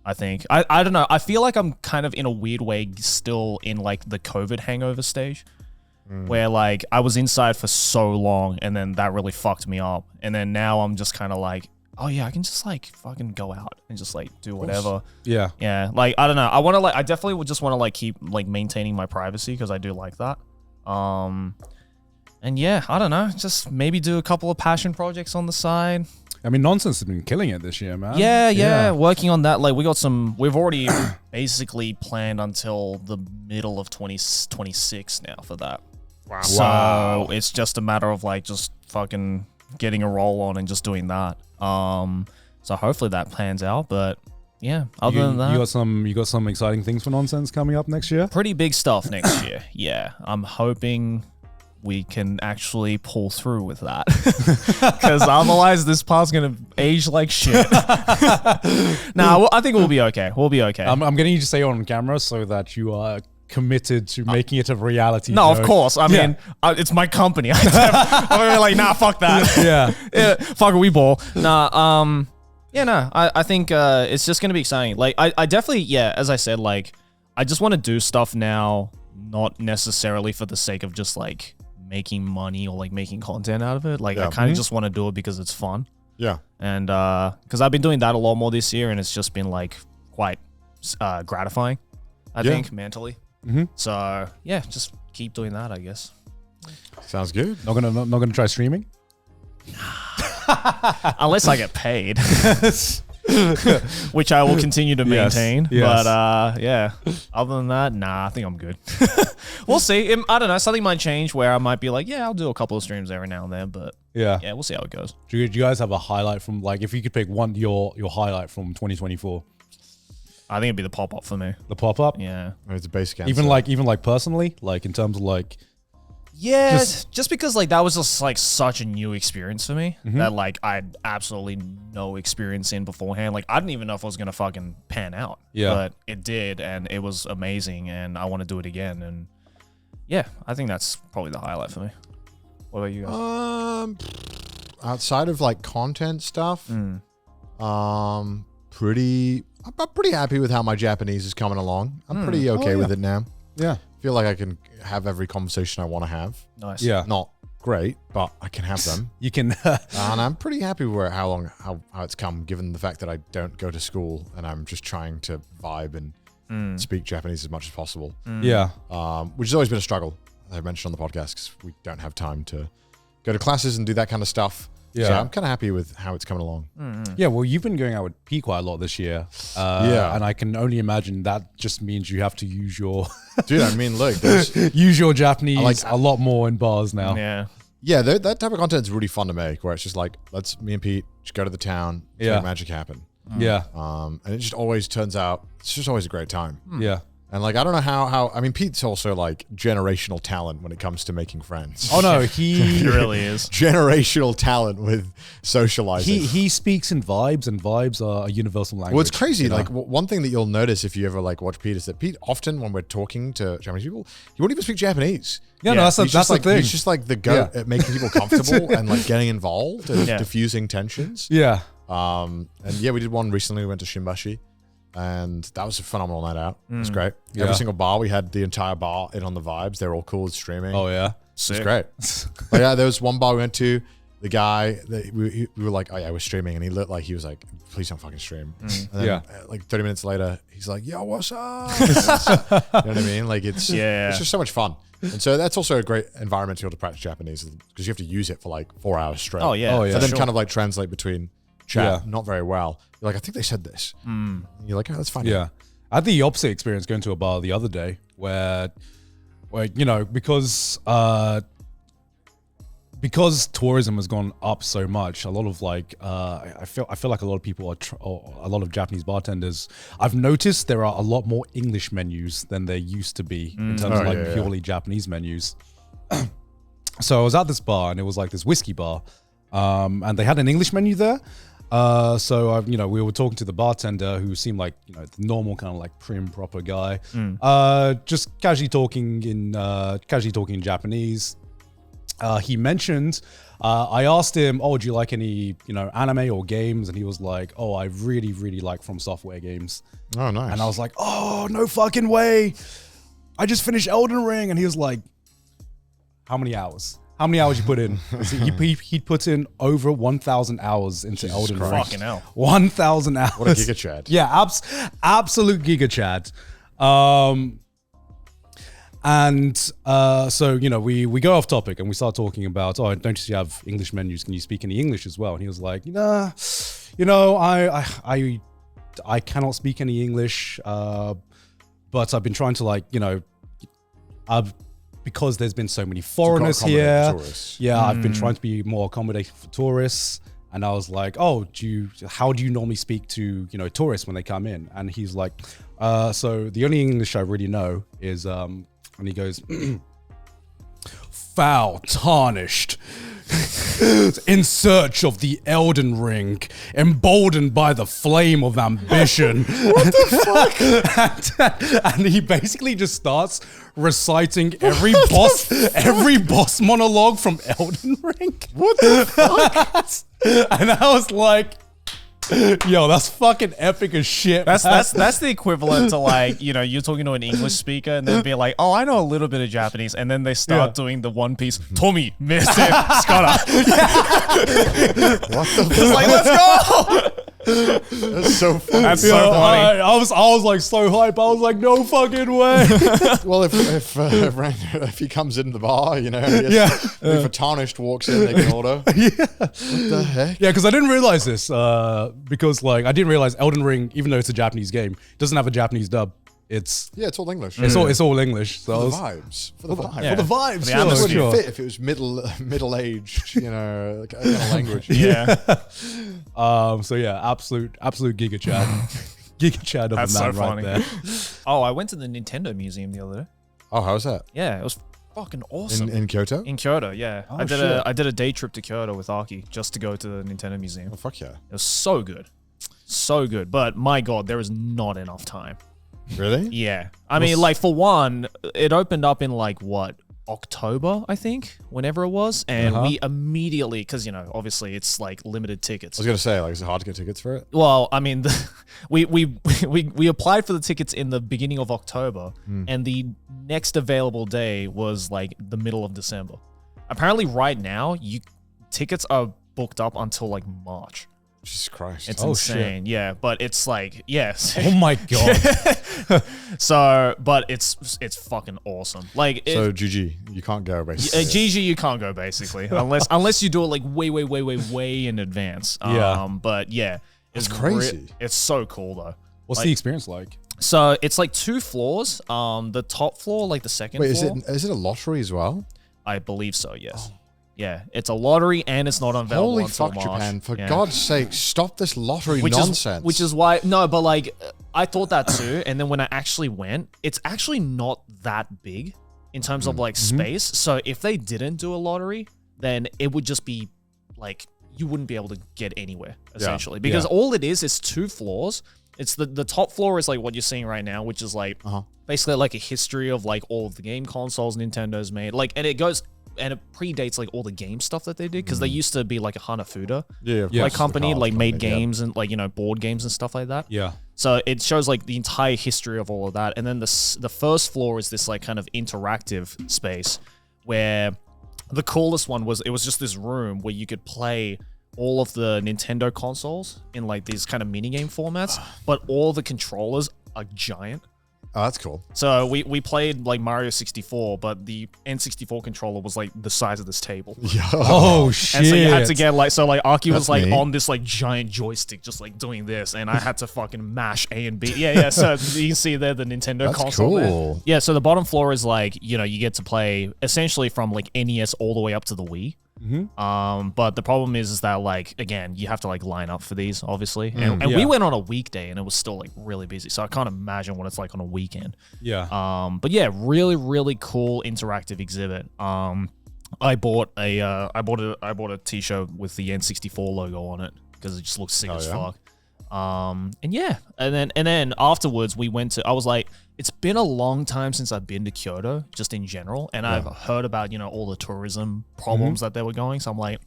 I think I don't know. I feel like I'm kind of in a weird way still in like the COVID hangover stage. Where like I was inside for so long and then that really fucked me up. And then now I'm just kind of like, oh yeah, I can just like fucking go out and just like do whatever. Yeah. Yeah. Like, I don't know. I definitely would just want to like keep like maintaining my privacy because I do like that. And yeah, I don't know. Just maybe do a couple of passion projects on the side. I mean, Nonsense has been killing it this year, man. Yeah. Working on that. Like we've already basically planned until the middle of 2026 now for that. Wow. So it's just a matter of like just fucking getting a roll on and just doing that. So hopefully that plans out. But yeah, other than that, you got some exciting things for Nonsense coming up next year. pretty big stuff next year. Yeah, I'm hoping we can actually pull through with that because otherwise this part's gonna age like shit. Nah, I think we'll be okay. I'm getting you to say it on camera so that you are committed to making it a reality. No, Joe. of course. I mean, it's my company. I'm like, nah, fuck that. Yeah. Fuck it, we ball. Nah, I think it's just gonna be exciting. Like, I definitely, as I said, like, I just want to do stuff now, not necessarily for the sake of just like making money or like making content out of it. Like, I kind of just want to do it because it's fun. Yeah. And because I've been doing that a lot more this year, and it's just been like quite gratifying, I think, mentally. So yeah, just keep doing that, I guess. Sounds good. Not gonna try streaming. Unless I get paid. which I will continue to maintain. yes. But yeah, other than that, nah, I think I'm good. We'll see. I don't know. Something might change where I might be like, yeah, I'll do a couple of streams every now and then. But Yeah. yeah, we'll see how it goes. Do you guys have a highlight from, like, if you could pick your highlight from 2024? I think it'd be the pop up for me. The pop up? Yeah. It's a basic answer. Even like personally, like in terms of like, Yeah, just because like that was just like such a new experience for me that like I had absolutely no experience in beforehand. Like I didn't even know if I was gonna fucking pan out. Yeah. But it did, and it was amazing, and I want to do it again. And yeah, I think that's probably the highlight for me. What about you guys? Outside of like content stuff, I'm pretty happy with how my Japanese is coming along. I'm pretty okay with it now. yeah, Feel like I can have every conversation I want to have. Nice. yeah, Not great, but I can have them. you can. And I'm pretty happy with how it's come, given the fact that I don't go to school and I'm just trying to vibe and speak Japanese as much as possible. yeah, Which has always been a struggle, as I mentioned on the podcast, because we don't have time to go to classes and do that kind of stuff. Yeah. So I'm kind of happy with how it's coming along. yeah. Well, you've been going out with P quite a lot this year. Yeah. and I can only imagine that just means you have to use your Dude, I mean, look, there's, use your Japanese like- a lot more in bars now. Yeah. yeah, that type of content is really fun to make, where it's just like, me and Pete just go to the town, Yeah. make magic happen. Yeah, And it just always turns out, it's just always a great time. yeah. And like, I don't know how, I mean, Pete's also like generational talent when it comes to making friends. Oh no, It he really is. Generational talent with socializing. he speaks in vibes, and vibes are a universal language. Well, it's crazy. you know? Like one thing that you'll notice if you ever like watch Pete is that Pete often, when we're talking to Japanese people, he won't even speak Japanese. yeah, yeah, no, that's He's the just like thing. he's just like the goat Yeah. at making people comfortable and like getting involved and Yeah. diffusing tensions. Yeah, And yeah, we did one recently. We went to Shimbashi, and that was a phenomenal night out. It was great. Yeah. Every single bar, we had the entire bar in on the vibes. They're all cool with streaming. oh yeah, It's great. But yeah, there was one bar we went to. The guy that we were like, oh yeah, we're streaming, and he looked like he was like, please don't fucking stream. And then, Yeah. like 30 minutes later, he's like, yo, what's up? You know what I mean? Like it's just so much fun. And so that's also a great environment to be able to practice Japanese, because you have to use it for like 4 hours straight. Oh yeah. Oh, yeah. And then sure. kind of like translate between chat, Yeah. not very well. You're like, I think they said this. And you're like, oh, that's fine. yeah. I had the opposite experience going to a bar the other day, where you know, because tourism has gone up so much, a lot of like I feel like a lot of people are or a lot of Japanese bartenders, I've noticed there are a lot more English menus than there used to be in terms of like purely Japanese menus. So I was at this bar, and it was like this whiskey bar, and they had an English menu there. So you know, we were talking to the bartender, who seemed like, you know, the normal kind of like prim proper guy, just casually talking in Japanese. He mentioned, I asked him, oh, do you like any, you know, anime or games? And he was like, oh, I really, really like From Software games. Oh, nice. And I was like, oh, no fucking way. I just finished Elden Ring. And he was like, how many hours? How many hours you put in? He put in over 1,000 hours into Elden Ring. Fucking hell. 1,000 hours. What a giga Chad. Yeah, absolute giga Chad. And so, you know, we go off topic, and we start talking about, oh, don't you have English menus? Can you speak any English as well? And he was like, nah, you know, I cannot speak any English, but I've been trying to, like, you know, because there's been so many foreigners here. Tourists. Yeah, I've been trying to be more accommodating for tourists. And I was like, oh, how do you normally speak to, you know, tourists when they come in? And he's like, so the only English I really know is, and he goes, foul, tarnished, in search of the Elden Ring, emboldened by the flame of ambition. What the fuck? and he basically just starts reciting every boss monologue from Elden Ring. What the fuck? And I was like, yo, that's fucking epic as shit. That's the equivalent to, like, you know, you're talking to an English speaker and then be like, oh, I know a little bit of Japanese, and then they start doing the One Piece, Tommy, Mr. Scholar. What the It's like, let's go. That's so funny. That's so funny. I was like so hype. I was like, no fucking way. Well, if he comes in the bar, you know, if a tarnished walks in, they can order. Yeah. What the heck? Yeah, because I didn't realize this. Because like I didn't realize Elden Ring, even though it's a Japanese game, doesn't have a Japanese dub. It's all English. it's all English. So For the vibes. For the vibes. Yeah. for the vibes. For the sure, atmosphere. sure. Fit if it was middle aged, you know, like, kind of language. Yeah. So yeah, absolute Giga Chad. Giga Chad of That's the man so right funny. there. Oh, I went to the Nintendo Museum the other day. Oh, how was that? Yeah, it was fucking awesome. In Kyoto? In Kyoto, yeah. Oh, I did a day trip to Kyoto with Aki just to go to the Nintendo Museum. Oh, fuck yeah. It was so good. So good. But my God, there is not enough time. Really? Yeah. I mean, like, for one, it opened up in, like, what, October, I think, whenever it was. And we immediately, because, you know, obviously it's, like, limited tickets. I was going to say, like, is it hard to get tickets for it? Well, I mean, we applied for the tickets in the beginning of October, and the next available day was, like, the middle of December. Apparently, right now, tickets are booked up until, like, March. Jesus Christ. It's insane. Yeah, but it's like, yes. Oh my god. So, but it's fucking awesome. Like, So GG, you can't go basically. GG, you can't go basically unless you do it like way in advance. Yeah. But yeah, It's crazy. It's so cool though. What's Like- the experience like? So it's like 2 floors. The top floor, like the second Wait, floor. is it a lottery as well? I believe so. Yes. Yeah, it's a lottery and it's not available Holy until fuck, March. Japan. For Yeah. God's sake, stop this lottery which nonsense. which is why but like I thought that too, and then when I actually went, it's actually not that big in terms of like space. So if they didn't do a lottery, then it would just be like you wouldn't be able to get anywhere essentially because all it is 2 floors. It's the top floor is like what you're seeing right now, which is like basically like a history of like all of the game consoles Nintendo's made, like, and it goes. And it predates like all the game stuff that they did because they used to be like a Hanafuda like company, like made games and like, you know, board games and stuff like that. Yeah. So it shows like the entire history of all of that. And then the first floor is this like kind of interactive space where the coolest one was, it was just this room where you could play all of the Nintendo consoles in like these kind of minigame formats, but all the controllers are giant. Oh, that's cool. So we played like Mario 64, but the N64 controller was like the size of this table. Yeah. Oh shit. And so you had to get like, so like Aki was That's like neat. on this like giant joystick, just like doing this, and I had to fucking mash A and B. Yeah. So you can see there the Nintendo That's console. There. cool. Yeah. So the bottom floor is like, you know, you get to play essentially from like NES all the way up to the Wii. But the problem is that like, again, you have to like line up for these obviously, and we went on a weekday and it was still like really busy, so I can't imagine what it's like on a weekend. Yeah. But yeah, really cool interactive exhibit. I bought a t-shirt with the N64 logo on it because it just looks sick as fuck. And then afterwards we went to, I was like, it's been a long time since I've been to Kyoto, just in general, and I've heard about, you know, all the tourism problems that they were going. So I'm like,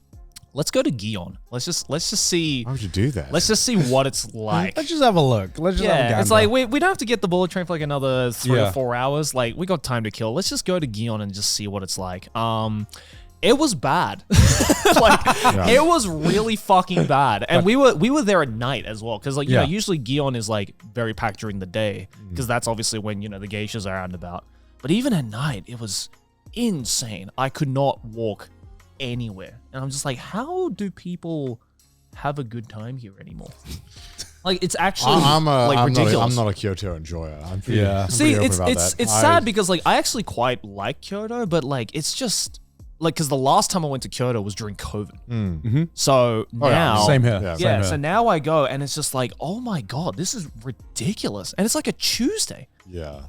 let's go to Gion. Let's just see. Why would you do that? Let's just see what it's like. Let's just have a look. Let's just have a gander. It's like we don't have to get the bullet train for like another 3 Yeah. or 4 hours. Like, we got time to kill. Let's just go to Gion and just see what it's like. It was bad. It was really fucking bad. And we were there at night as well. Cause like, you know, usually Gion is like very packed during the day. Cause that's obviously when, you know, the geishas are out and about. But even at night, it was insane. I could not walk anywhere. And I'm just like, how do people have a good time here anymore? Like, it's actually ridiculous. I'm not a Kyoto enjoyer. I'm pretty, Yeah. I'm See, pretty open it's about it's that. it's sad because like I actually quite like Kyoto, but like it's just like because the last time I went to Kyoto was during COVID. So now, Same here. Yeah. Same yeah. here. So now I go and it's just like, oh my god, this is ridiculous, and it's like a Tuesday. Yeah.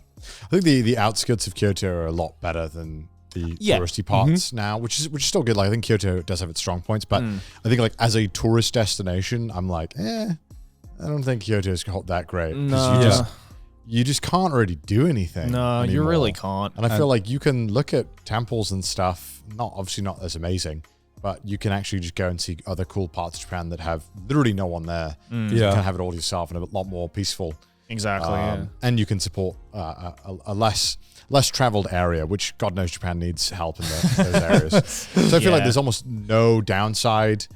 I think the outskirts of Kyoto are a lot better than the touristy parts now, which is still good. Like, I think Kyoto does have its strong points, but I think like as a tourist destination, I'm like, I don't think Kyoto is that great. 'Cause you just can't really do anything. No, you anymore. really can't. And I feel like you can look at temples and stuff, obviously not as amazing, but you can actually just go and see other cool parts of Japan that have literally no one there. You can have it all yourself and a lot more peaceful. Exactly. And you can support a less traveled area, which God knows Japan needs help in those areas. So I feel like there's almost no downside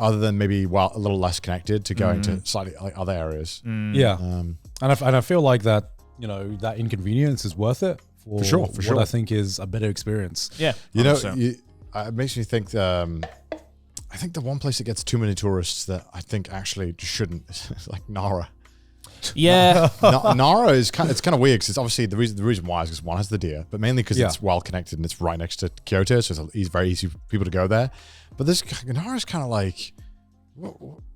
other than maybe a little less connected to going to slightly like other areas. Yeah. And I feel like that, you know, that inconvenience is worth it for sure, what I think is a better experience. Yeah. You know, it makes me think, I think the one place that gets too many tourists that I think actually shouldn't is like Nara. Yeah. Nara is kind of weird because it's obviously the reason why is because one has the deer, but mainly because it's well connected and it's right next to Kyoto, so it's very easy for people to go there. But Nara's kind of like,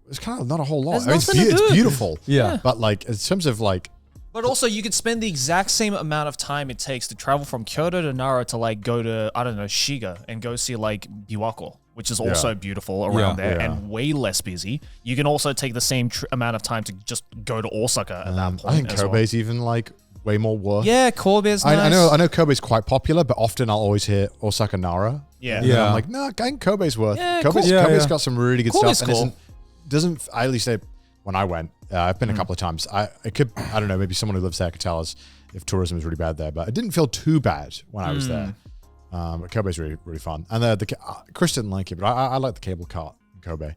it's kind of not a whole lot. I mean, it's beautiful. Yeah. But like in terms of like, But also, you could spend the exact same amount of time it takes to travel from Kyoto to Nara to like go to, I don't know, Shiga and go see like Biwako, which is also beautiful around there and way less busy. You can also take the same amount of time to just go to Osaka at that point. I think Kobe's even like way more worth. Yeah, Kobe's nice. I know Kobe's quite popular, but often I'll always hear Osaka Nara. Yeah. And I'm like, no, I think Kobe's worth. Yeah, Kobe's got some really good Kobe's stuff. cool. And doesn't at least say when I went, I've been a couple of times. I don't know, maybe someone who lives there could tell us if tourism is really bad there, but it didn't feel too bad when I was there. But Kobe's really, really fun. And Chris didn't like it, but I like the cable cart in Kobe.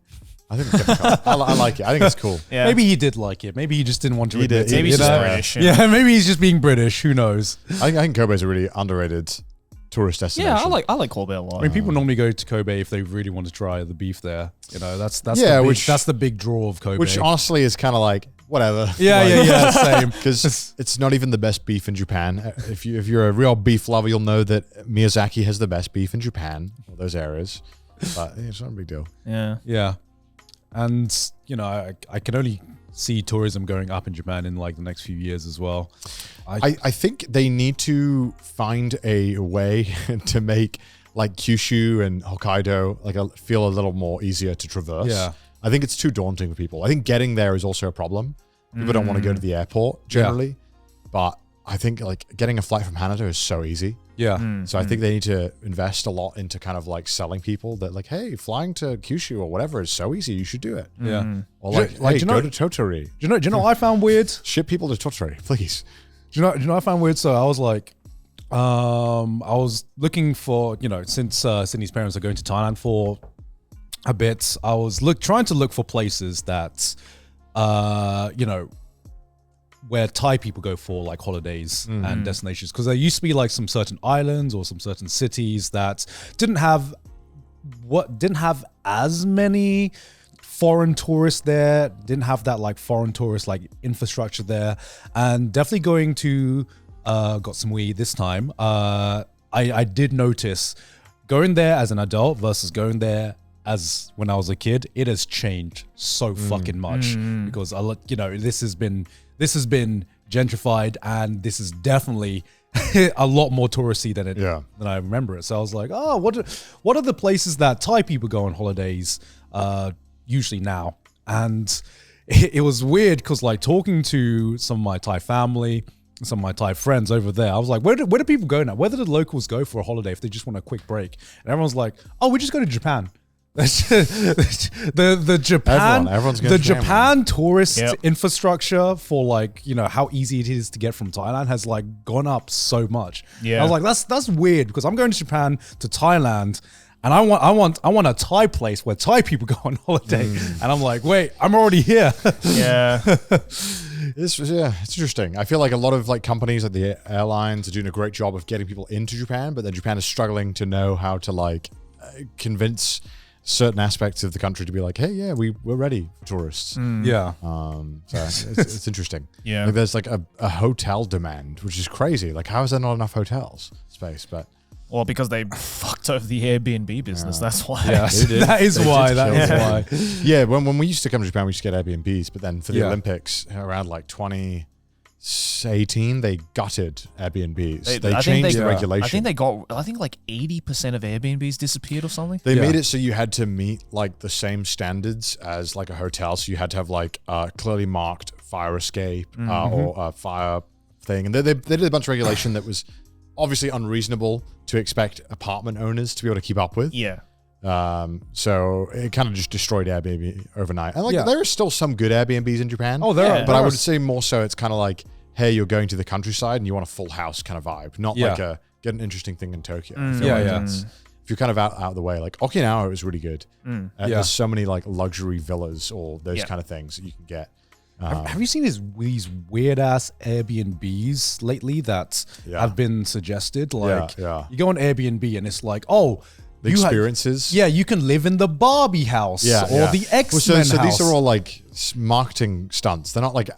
I think the cable cart, I like it. I think it's cool. Yeah. Maybe he did like it. Maybe he just didn't want to admit it. Maybe he's just British. Yeah, maybe he's just being British. Who knows? I think Kobe's a really underrated tourist destination. Yeah, I like Kobe a lot. I mean, people normally go to Kobe if they really want to try the beef there. You know, that's that's the big draw of Kobe. Which honestly is kind of like whatever. Yeah, same. Because it's not even the best beef in Japan. If you're a real beef lover, you'll know that Miyazaki has the best beef in Japan, or those areas. But it's not a big deal. Yeah. And you know, I can only see tourism going up in Japan in like the next few years as well. I think they need to find a way to make like Kyushu and Hokkaido like feel a little more easier to traverse. Yeah. I think it's too daunting for people. I think getting there is also a problem. People don't want to go to the airport generally, but I think like getting a flight from Haneda is so easy. Yeah. So I think they need to invest a lot into kind of like selling people that like, hey, flying to Kyushu or whatever is so easy. You should do it. Yeah. Or like, hey, go to Tottori. Do you know what I found weird? Ship people to Tottori, please. Do you know what I found weird? So I was like, I was looking for, you know, since Sydney's parents are going to Thailand for a bit, I was trying to look for places that, you know, where Thai people go for like holidays and destinations. Because there used to be like some certain islands or some certain cities that didn't have as many foreign tourists there, didn't have that like foreign tourist like infrastructure there. And definitely going to Got Some Weed this time, I did notice going there as an adult versus going there as when I was a kid, it has changed so fucking much because you know, this has been gentrified and this is definitely a lot more touristy than I remember it. So I was like, oh, what are the places that Thai people go on holidays usually now? And it was weird because like talking to some of my Thai family, some of my Thai friends over there, I was like, where do people go now? Where do the locals go for a holiday if they just want a quick break? And everyone's like, oh, we just go to Japan. the Japan tourist infrastructure for like, you know, how easy it is to get from Thailand has like gone up so much. I was like, that's weird because I'm going to Japan to Thailand and I want a Thai place where Thai people go on holiday and I'm like, wait, I'm already here. It's interesting. I feel like a lot of like companies like the airlines are doing a great job of getting people into Japan, but then Japan is struggling to know how to like convince certain aspects of the country to be like, hey, yeah, we're ready for tourists. So it's interesting. Like there's like a hotel demand, which is crazy. Like, how is there not enough hotels space? But well, because they fucked over the Airbnb business. That's why. That is why. Yeah, when we used to come to Japan, we used to get Airbnbs, but then for the Olympics around like 2018, they gutted Airbnbs. They changed the regulation. I think like 80% of Airbnbs disappeared or something. They made it so you had to meet like the same standards as like a hotel. So you had to have like clearly marked fire escape or a fire thing. And they did a bunch of regulation that was obviously unreasonable to expect apartment owners to be able to keep up with. So it kind of just destroyed Airbnb overnight. And like there are still some good Airbnbs in Japan. Oh, there are. But I would say more so it's kind of like, hey, you're going to the countryside and you want a full house kind of vibe, not like get an interesting thing in Tokyo. I if you're kind of out of the way, like Okinawa is really good. There's so many like luxury villas or those kind of things that you can get. Have you seen these weird ass Airbnbs lately that have been suggested? Like, you go on Airbnb and it's like, oh, the experiences. You can live in the Barbie house or the X-Men house. So these are all like marketing stunts. They're not like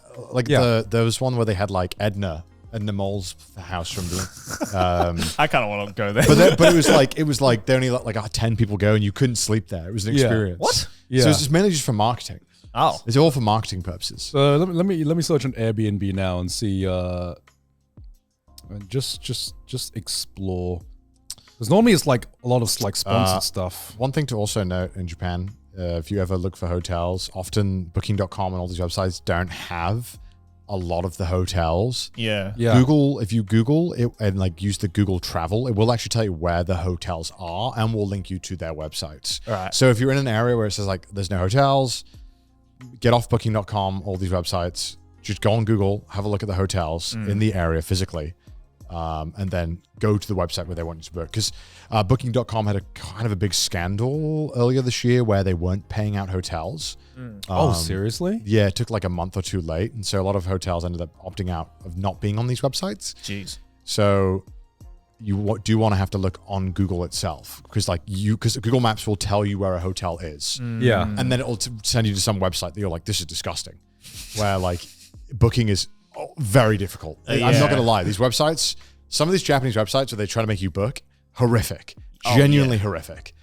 there was one where they had like Edna Mole's house from the. I kind of want to go there. But it was like they only let like 10 people go and you couldn't sleep there. It was an experience. What? Yeah. So it's just mainly just for marketing. Oh, it's all for marketing purposes. So let me search on Airbnb now and see. Just explore. Because normally it's like a lot of like sponsored stuff. One thing to also note in Japan, if you ever look for hotels, often Booking.com and all these websites don't have a lot of the hotels. Yeah. Google, if you Google it and like use the Google Travel, it will actually tell you where the hotels are and will link you to their websites. All right. So if you're in an area where it says like there's no hotels, get off Booking.com, all these websites, just go on Google, have a look at the hotels in the area physically, and then go to the website where they want you to book. Because Booking.com had a kind of a big scandal earlier this year where they weren't paying out hotels. Oh, seriously? Yeah, it took like a month or two late. And so a lot of hotels ended up opting out of not being on these websites. Jeez. So you do want to have to look on Google itself because Google Maps will tell you where a hotel is. Yeah. And then it'll send you to some website that you're like, this is disgusting. Where like booking is very difficult. I'm not going to lie. These websites, some of these Japanese websites where they try to make you book, horrific. Genuinely horrific.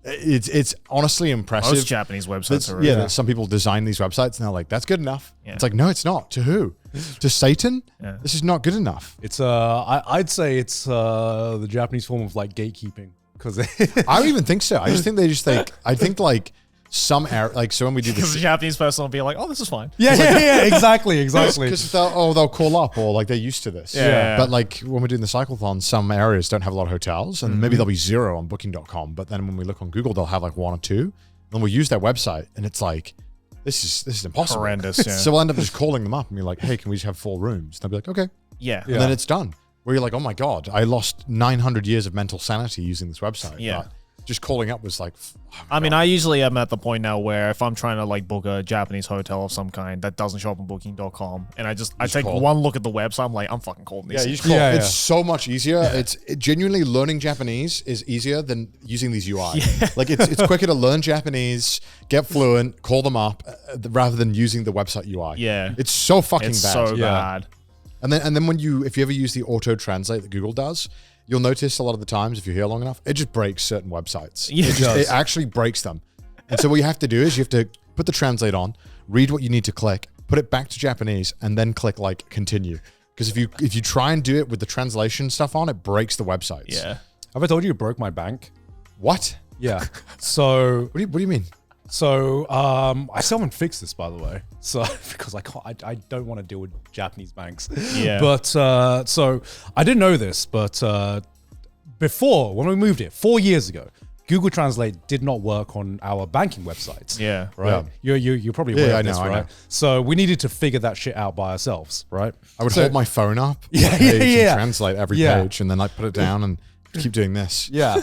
It's honestly impressive. Most Japanese websites are that some people design these websites and they're like, that's good enough. Yeah. It's like, no, it's not. To who? To Satan? Yeah. This is not good enough. It's I'd say it's the Japanese form of like gatekeeping because I don't even think so. I just think they just think I think like some like so when we do this, the Japanese person will be like, oh, this is fine. Yeah, exactly. Because they'll call up or like they're used to this. Yeah. But like when we're doing the cyclothon, some areas don't have a lot of hotels and maybe there'll be 0 on Booking.com. But then when we look on Google, they'll have like 1 or 2. And we'll use their website and it's like, this is impossible. Horrendous. Yeah. So we'll end up just calling them up and be like, hey, can we just have 4 rooms? And they'll be like, okay. Yeah. And then it's done. Where you're like, oh my God, I lost 900 years of mental sanity using this website. Yeah. But just calling up was like, I mean, I usually am at the point now where if I'm trying to like book a Japanese hotel of some kind that doesn't show up on Booking.com, and I take one look at the website, I'm like, I'm fucking calling this. Yeah, you just call. It's so much easier. It's genuinely learning Japanese is easier than using these UI. Yeah. Like it's quicker to learn Japanese, get fluent, call them up, rather than using the website UI. Yeah, it's so fucking it's bad. So bad. And then when if you ever use the auto translate that Google does, you'll notice a lot of the times if you're here long enough, it just breaks certain websites. Yeah, it actually breaks them. And so what you have to do is you have to put the translate on, read what you need to click, put it back to Japanese, and then click like continue. Because if you try and do it with the translation stuff on, it breaks the websites. Yeah. Have I told you it broke my bank? What? Yeah. So what do you mean? So I still haven't fixed this, by the way. So because I don't want to deal with Japanese banks. Yeah. But so I didn't know this, but before when we moved it 4 years ago, Google Translate did not work on our banking websites. Yeah. Right. Yeah. You're probably aware of this, right? So we needed to figure that shit out by ourselves, right? I would hold my phone up, and translate every page, and then I put it down and keep doing this. Yeah.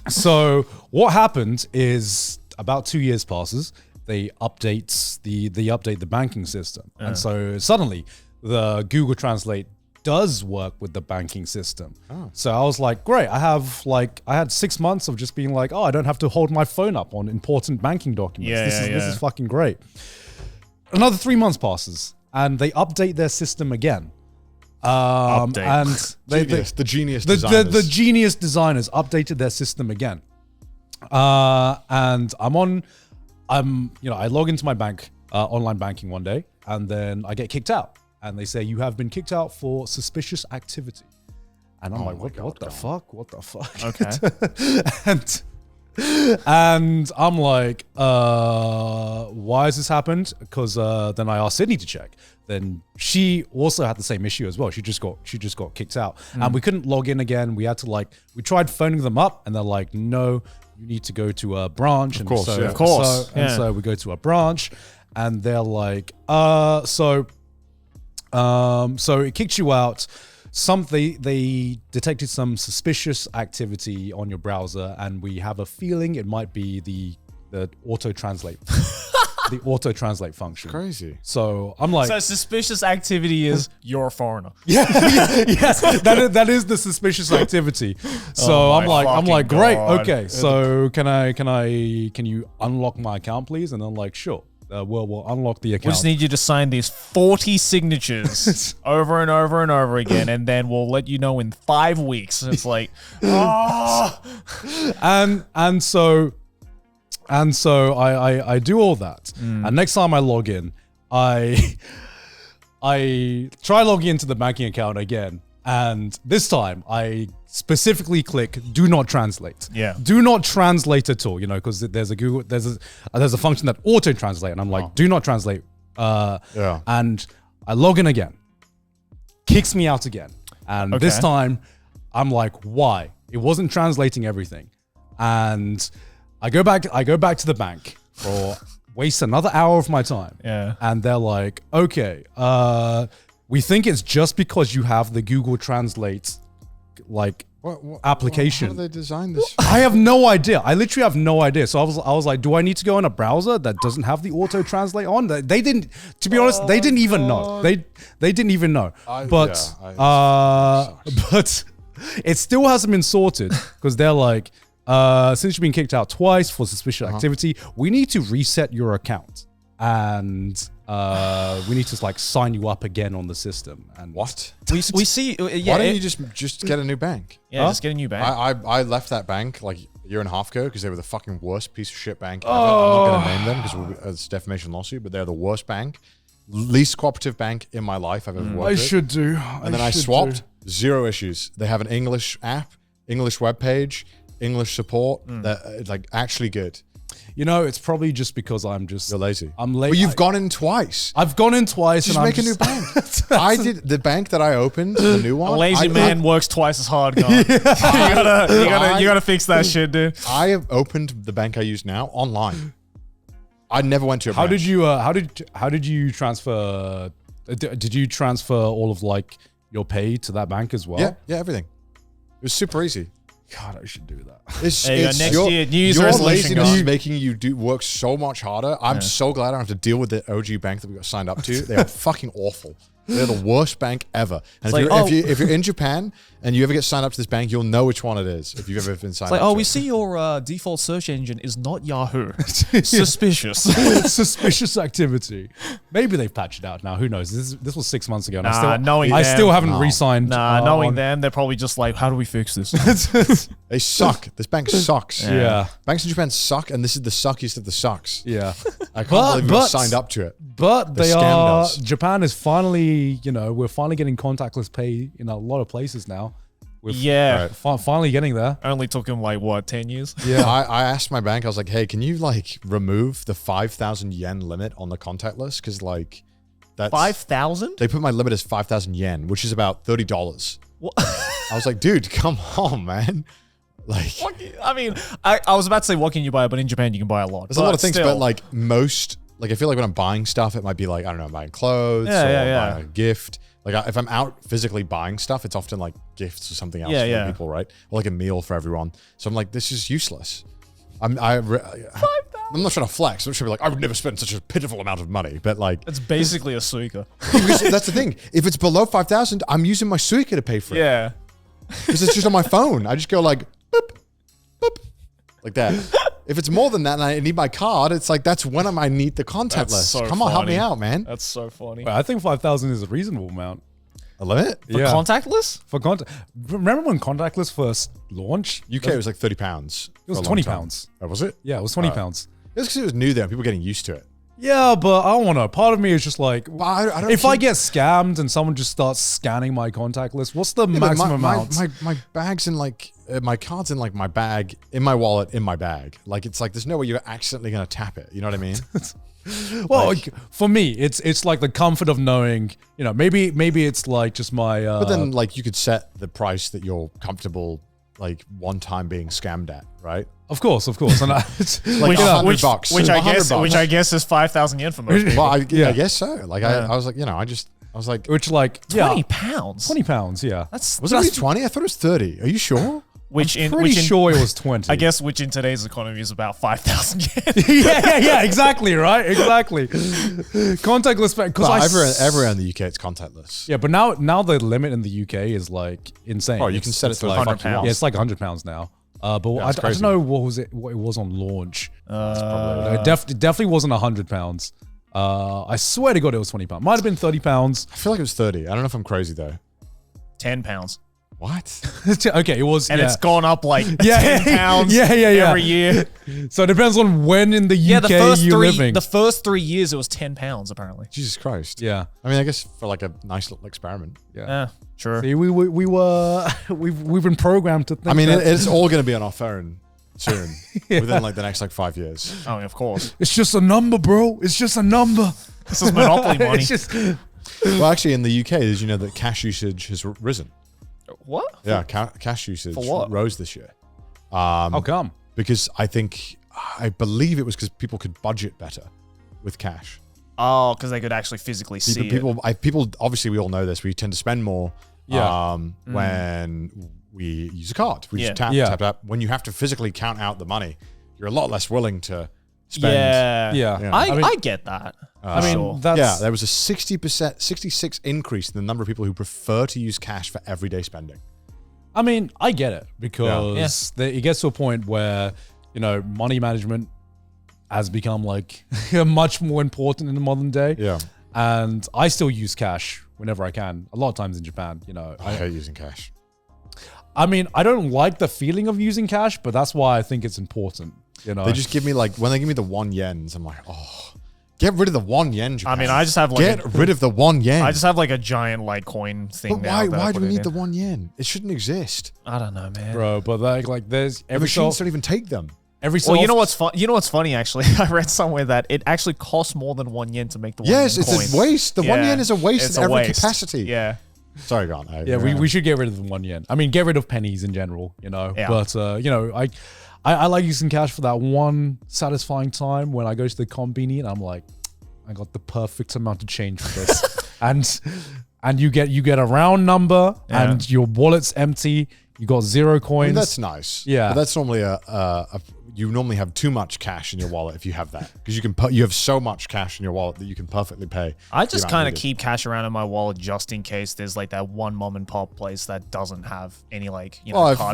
So what happened is about 2 years passes, they update the banking system, and so suddenly the Google Translate does work with the banking system. Oh. So I was like, great. I had 6 months of just being like, oh, I don't have to hold my phone up on important banking documents. This is fucking great. Another 3 months passes, and they update their system again. And the genius designers. The genius designers updated their system again. And I log into my bank, online banking one day, and then I get kicked out, and they say you have been kicked out for suspicious activity, and I'm like, what the fuck? Okay. and I'm like, why has this happened? Because then I asked Sydney to check. Then she also had the same issue as well. She just got kicked out, and we couldn't log in again. We had to we tried phoning them up, and they're like, no, you need to go to a branch. Of course. So we go to a branch, and they're like, so it kicked you out. they detected some suspicious activity on your browser, and we have a feeling it might be the auto translate. The auto translate function. Crazy. So I'm like, So suspicious activity is you're a foreigner. yes, that is the suspicious activity. So I'm like, great, God. okay. So can you unlock my account, please? And I'm like, sure. We'll unlock the We account. just need you to sign these 40 signatures over and over and over again, and then we'll let you know in 5 weeks. It's like, and so I do all that. And next time I log in, I try logging into the banking account again. And this time I specifically click do not translate. Yeah. Do not translate at all, because there's a function that auto translate, and I'm like, do not translate. And I log in again. Kicks me out again. And this time I'm like, why? It wasn't translating everything. And I go back to the bank for waste another hour of my time. Yeah. And they're like, okay, we think it's just because you have the Google Translate application. How do they design this? I have no idea. I literally have no idea. So I was like, do I need to go on a browser that doesn't have the auto translate on? They didn't. To be honest, they didn't even know. They didn't even know. But it still hasn't been sorted because they're like, since you've been kicked out twice for suspicious activity, we need to reset your account, and we need to sign you up again on the system. And What? we see. Yeah, Why don't you just get a new bank? Yeah, just get a new bank. I left that bank like a year and a half ago because they were the fucking worst piece of shit bank ever. I'm not going to name them because it's a defamation lawsuit, but they're the worst bank, least cooperative bank in my life I've ever worked with. I should do. And then I swapped. 0 issues. They have an English app, English web page, English support. That like actually good. It's probably just because you're lazy. I'm lazy. But you've gone in twice. I've gone in twice. Just and make a new bank. I did the bank that I opened, the new one. A lazy man works twice as hard, guy. You gotta fix that shit, dude. I have opened the bank I use now online. I never went to a How branch. did you transfer? Did you transfer all of your pay to that bank as well? Yeah, everything. It was super easy. God, I should do that. It's next year, New Year's your resolution, laziness guys. is making you work so much harder. I'm so glad I don't have to deal with the OG bank that we got signed up to. They are fucking awful. They're the worst bank ever. And if you're in Japan and you ever get signed up to this bank, you'll know which one it is if you've ever been signed up. We see your default search engine is not Yahoo. Suspicious. Suspicious activity. Maybe they've patched it out now. Who knows? This was 6 months ago. And I still haven't re-signed. Knowing them, they're probably just like, how do we fix this? They suck. This bank sucks. Yeah. Banks in Japan suck, and this is the suckiest of the sucks. Yeah. I can't believe we got signed up to it. But They scammed us. Japan is finally, we're finally getting contactless pay in a lot of places now. Yeah. Finally getting there. Only took him 10 years? Yeah, I asked my bank. I was like, "Hey, can you remove the 5,000 yen limit on the contactless? Because that's 5,000? They put my limit as 5,000 yen, which is about $30. I was like, dude, come on, man. I was about to say, what can you buy? But in Japan, you can buy a lot. There's a lot of things, but most, I feel like when I'm buying stuff, it might be I don't know, buying clothes or buying a gift. If I'm out physically buying stuff, it's often gifts or something else for people, right? Or a meal for everyone. So I'm like, this is useless. I'm not trying to flex. I'm trying to be I would never spend such a pitiful amount of money. But it's basically a suica. that's the thing. If it's below 5,000, I'm using my suica to pay for it. Yeah. Because it's just on my phone. I just go boop, boop, like that. If it's more than that and I need my card, it's that's when I need the contactless. So Come on, help me funny. out, man. That's so funny. Well, I think 5,000 is a reasonable amount. A limit? For contactless? Remember when contactless first launched? UK it was £30. It was £20. Oh, was it? Yeah, it was £20. It's because it was new there and people were getting used to it. Yeah, but I don't want to. Part of me is just I don't if I get scammed and someone just starts scanning my contact list, what's the maximum amount? My bag's in my card's in my bag, in my wallet, in my bag. There's no way you're accidentally going to tap it. You know what I mean? Well, for me, it's the comfort of knowing, maybe it's just my. But then you could set the price that you're comfortable one time being scammed at, right? Of course, and $100 bucks, which $100 I guess is 5,000 yen for most people. Well, I guess so. I was I was like, which like £20. 20 pounds. Yeah, was it really 20? I thought it was 30. Are you sure? pretty sure it was 20. I guess which in today's economy is about 5,000 yen. yeah, exactly, right, exactly. Contactless because everywhere in the UK it's contactless. Yeah, but now the limit in the UK is like insane. Oh, you can set it to like like £100. Yeah, it's like £100 now. But I don't know what it was on launch. No, it definitely wasn't £100. I swear to God it was £20. Might have been £30. I feel like it was 30. I don't know if I'm crazy though. £10. What? Okay, it was, and it's gone up like yeah, £10 every year. So it depends on when in the UK you're living. The first 3 years it was £10 apparently. Jesus Christ. Yeah. I mean, I guess for like a nice little experiment. Yeah, sure. See, we've been programmed to think. I mean, that it's all going to be on our phone soon, within like the next like 5 years. Oh, of course. It's just a number, bro. It's just a number. This is Monopoly money. It's just. Well, actually, in the UK, did you know that cash usage has risen? What? Yeah, cash usage For what? rose this year. How come? Because I believe it was because people could budget better with cash. Oh, because they could actually physically see it. People, obviously, we all know this. We tend to spend more Yeah. when we use a card. We just tap. When you have to physically count out the money, you're a lot less willing to spend. Yeah. I get that. I mean, sure. that's there was a 66 increase in the number of people who prefer to use cash for everyday spending. I mean, I get it because it gets to a point where, money management has become like much more important in the modern day. Yeah. And I still use cash whenever I can. A lot of times in Japan, I hate using cash. I mean, I don't like the feeling of using cash, but that's why I think it's important. They just give me when they give me the 1 yens, I'm like, oh, get rid of the 1 yen, Japan. I mean, I just have rid of the 1 yen. I just have like a giant like coin thing. But why do we need the 1 yen? It shouldn't exist. I don't know, man. Bro, but like there's The machines don't even take them. Well, you know what's fun? You know what's funny? Actually, I read somewhere that it actually costs more than 1 yen to make the 1 yen Yes, it's a waste. The 1 yen is a waste in every capacity. Yeah. Sorry, go on. We should get rid of the 1 yen. I mean, get rid of pennies in general, Yeah. But I like using cash for that one satisfying time when I go to the combini and I'm like, I got the perfect amount of change for this, and you get a round number and your wallet's empty. You got 0 coins. I mean, that's nice. Yeah, but that's normally you normally have too much cash in your wallet if you have that, because you have so much cash in your wallet that you can perfectly pay. I just kind of keep cash around in my wallet just in case there's like that one mom and pop place that doesn't have any card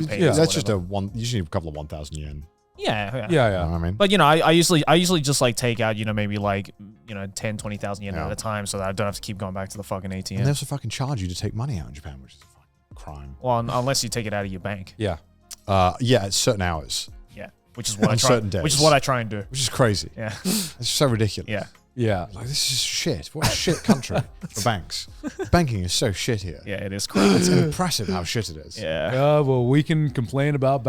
payments. That's just usually a couple of 1,000 yen. Yeah. You know what I mean, but I usually just like take out maybe like 10, 20,000 yen at a time, so that I don't have to keep going back to the fucking ATM. And they also fucking charge you to take money out in Japan, which is a fucking crime. Well, unless you take it out of your bank. Yeah. At certain hours. Yeah, which is what I try. Certain days. Which is what I try and do. Which is crazy. Yeah. It's so ridiculous. Yeah. Yeah. Like, this is shit. What a shit country for banks. Banking is so shit here. Yeah, it is crazy. It's impressive how shit it is. Yeah. Well, we can complain about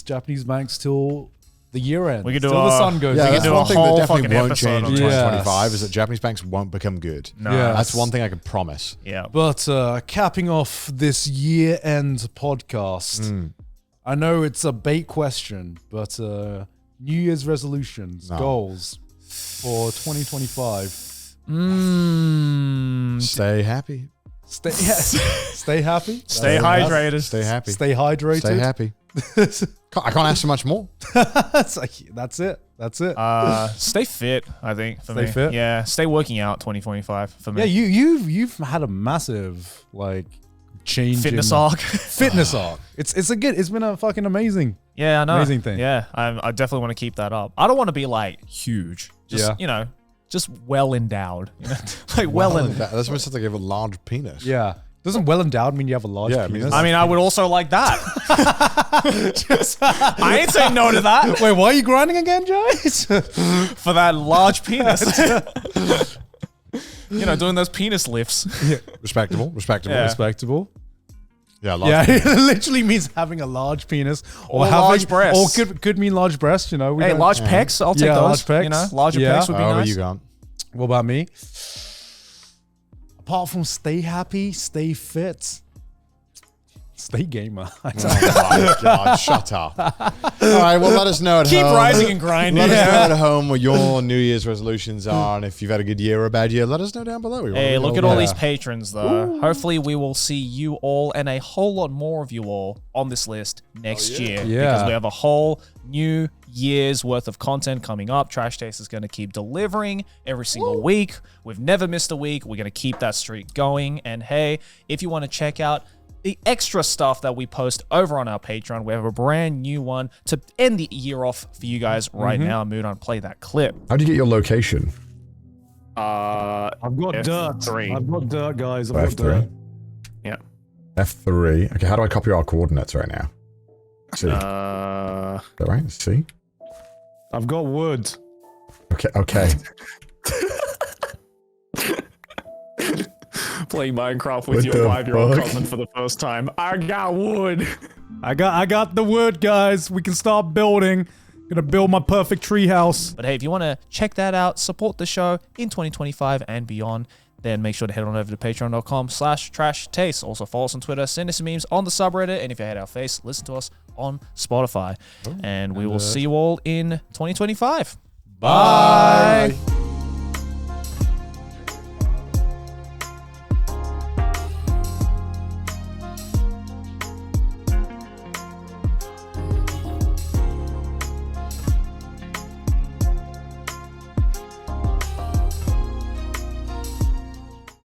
Japanese banks till the year end. We could do till the sun goes. Yeah, we that's could do one a thing that whole definitely fucking won't episode change in on 2025 is that Japanese banks won't become good. No. Yeah. That's one thing I can promise. Yeah. But capping off this year-end podcast, I know it's a bait question, but New Year's resolutions, goals for 2025. Stay happy. Stay happy. Stay hydrated. Stay happy. Stay hydrated. Stay happy. I can't ask for much more. That's it. Stay fit, I think, for me. Stay fit? Yeah. Stay working out 2025 for me. Yeah, you've had a massive change Fitness in arc. Fitness arc. It's been a fucking amazing. Yeah, I know. Amazing thing. Yeah, I definitely want to keep that up. I don't want to be like huge. Just just well endowed. Like well endowed. That's what it sounds like you have a large penis. Yeah. Doesn't well endowed mean you have a large penis? I mean, I would also like that. I ain't saying no to that. Wait, why are you grinding again, Joyce? For that large penis. Doing those penis lifts. Yeah. Respectable. Yeah. Respectable. Yeah, large it literally means having a large penis or having large breasts. Or could mean large breasts, Hey, large pecs, I'll take those. Large pecs. Larger pecs would be nice. You gone? What about me? Apart from stay happy, stay fit. Stay gamer. Oh my God, shut up. All right, well, let us know at Keep home. rising and grinding. Let us know at home what your New Year's resolutions are, and if you've had a good year or a bad year, let us know down below. Hey, look at all these patrons, though. Hopefully, we will see you all and a whole lot more of you all on this list next year. Yeah. Because we have a whole new year's worth of content coming up. Trash Taste is going to keep delivering every single week. We've never missed a week. We're going to keep that streak going. And hey, if you want to check out the extra stuff that we post over on our Patreon, we have a brand new one to end the year off for you guys right now. Mudan, play that clip. How do you get your location? I've got F3. I've got dirt, guys. I've got F3. dirt. Yeah. F3. Okay, how do I copy our coordinates right now? C. Is Uh, that right? C? I've got wood. Okay, okay. playing Minecraft What with your the 5-year-old fuck? cousin for the first time. I got wood. I got the wood, guys. We can start building. Gonna build my perfect tree house. But hey, if you want to check that out, support the show in 2025 and beyond, then make sure to head on over to patreon.com/trashtaste. Also follow us on Twitter, send us some memes on the subreddit, and if you hate our face, listen to us on Spotify. And we will see you all in 2025. Bye.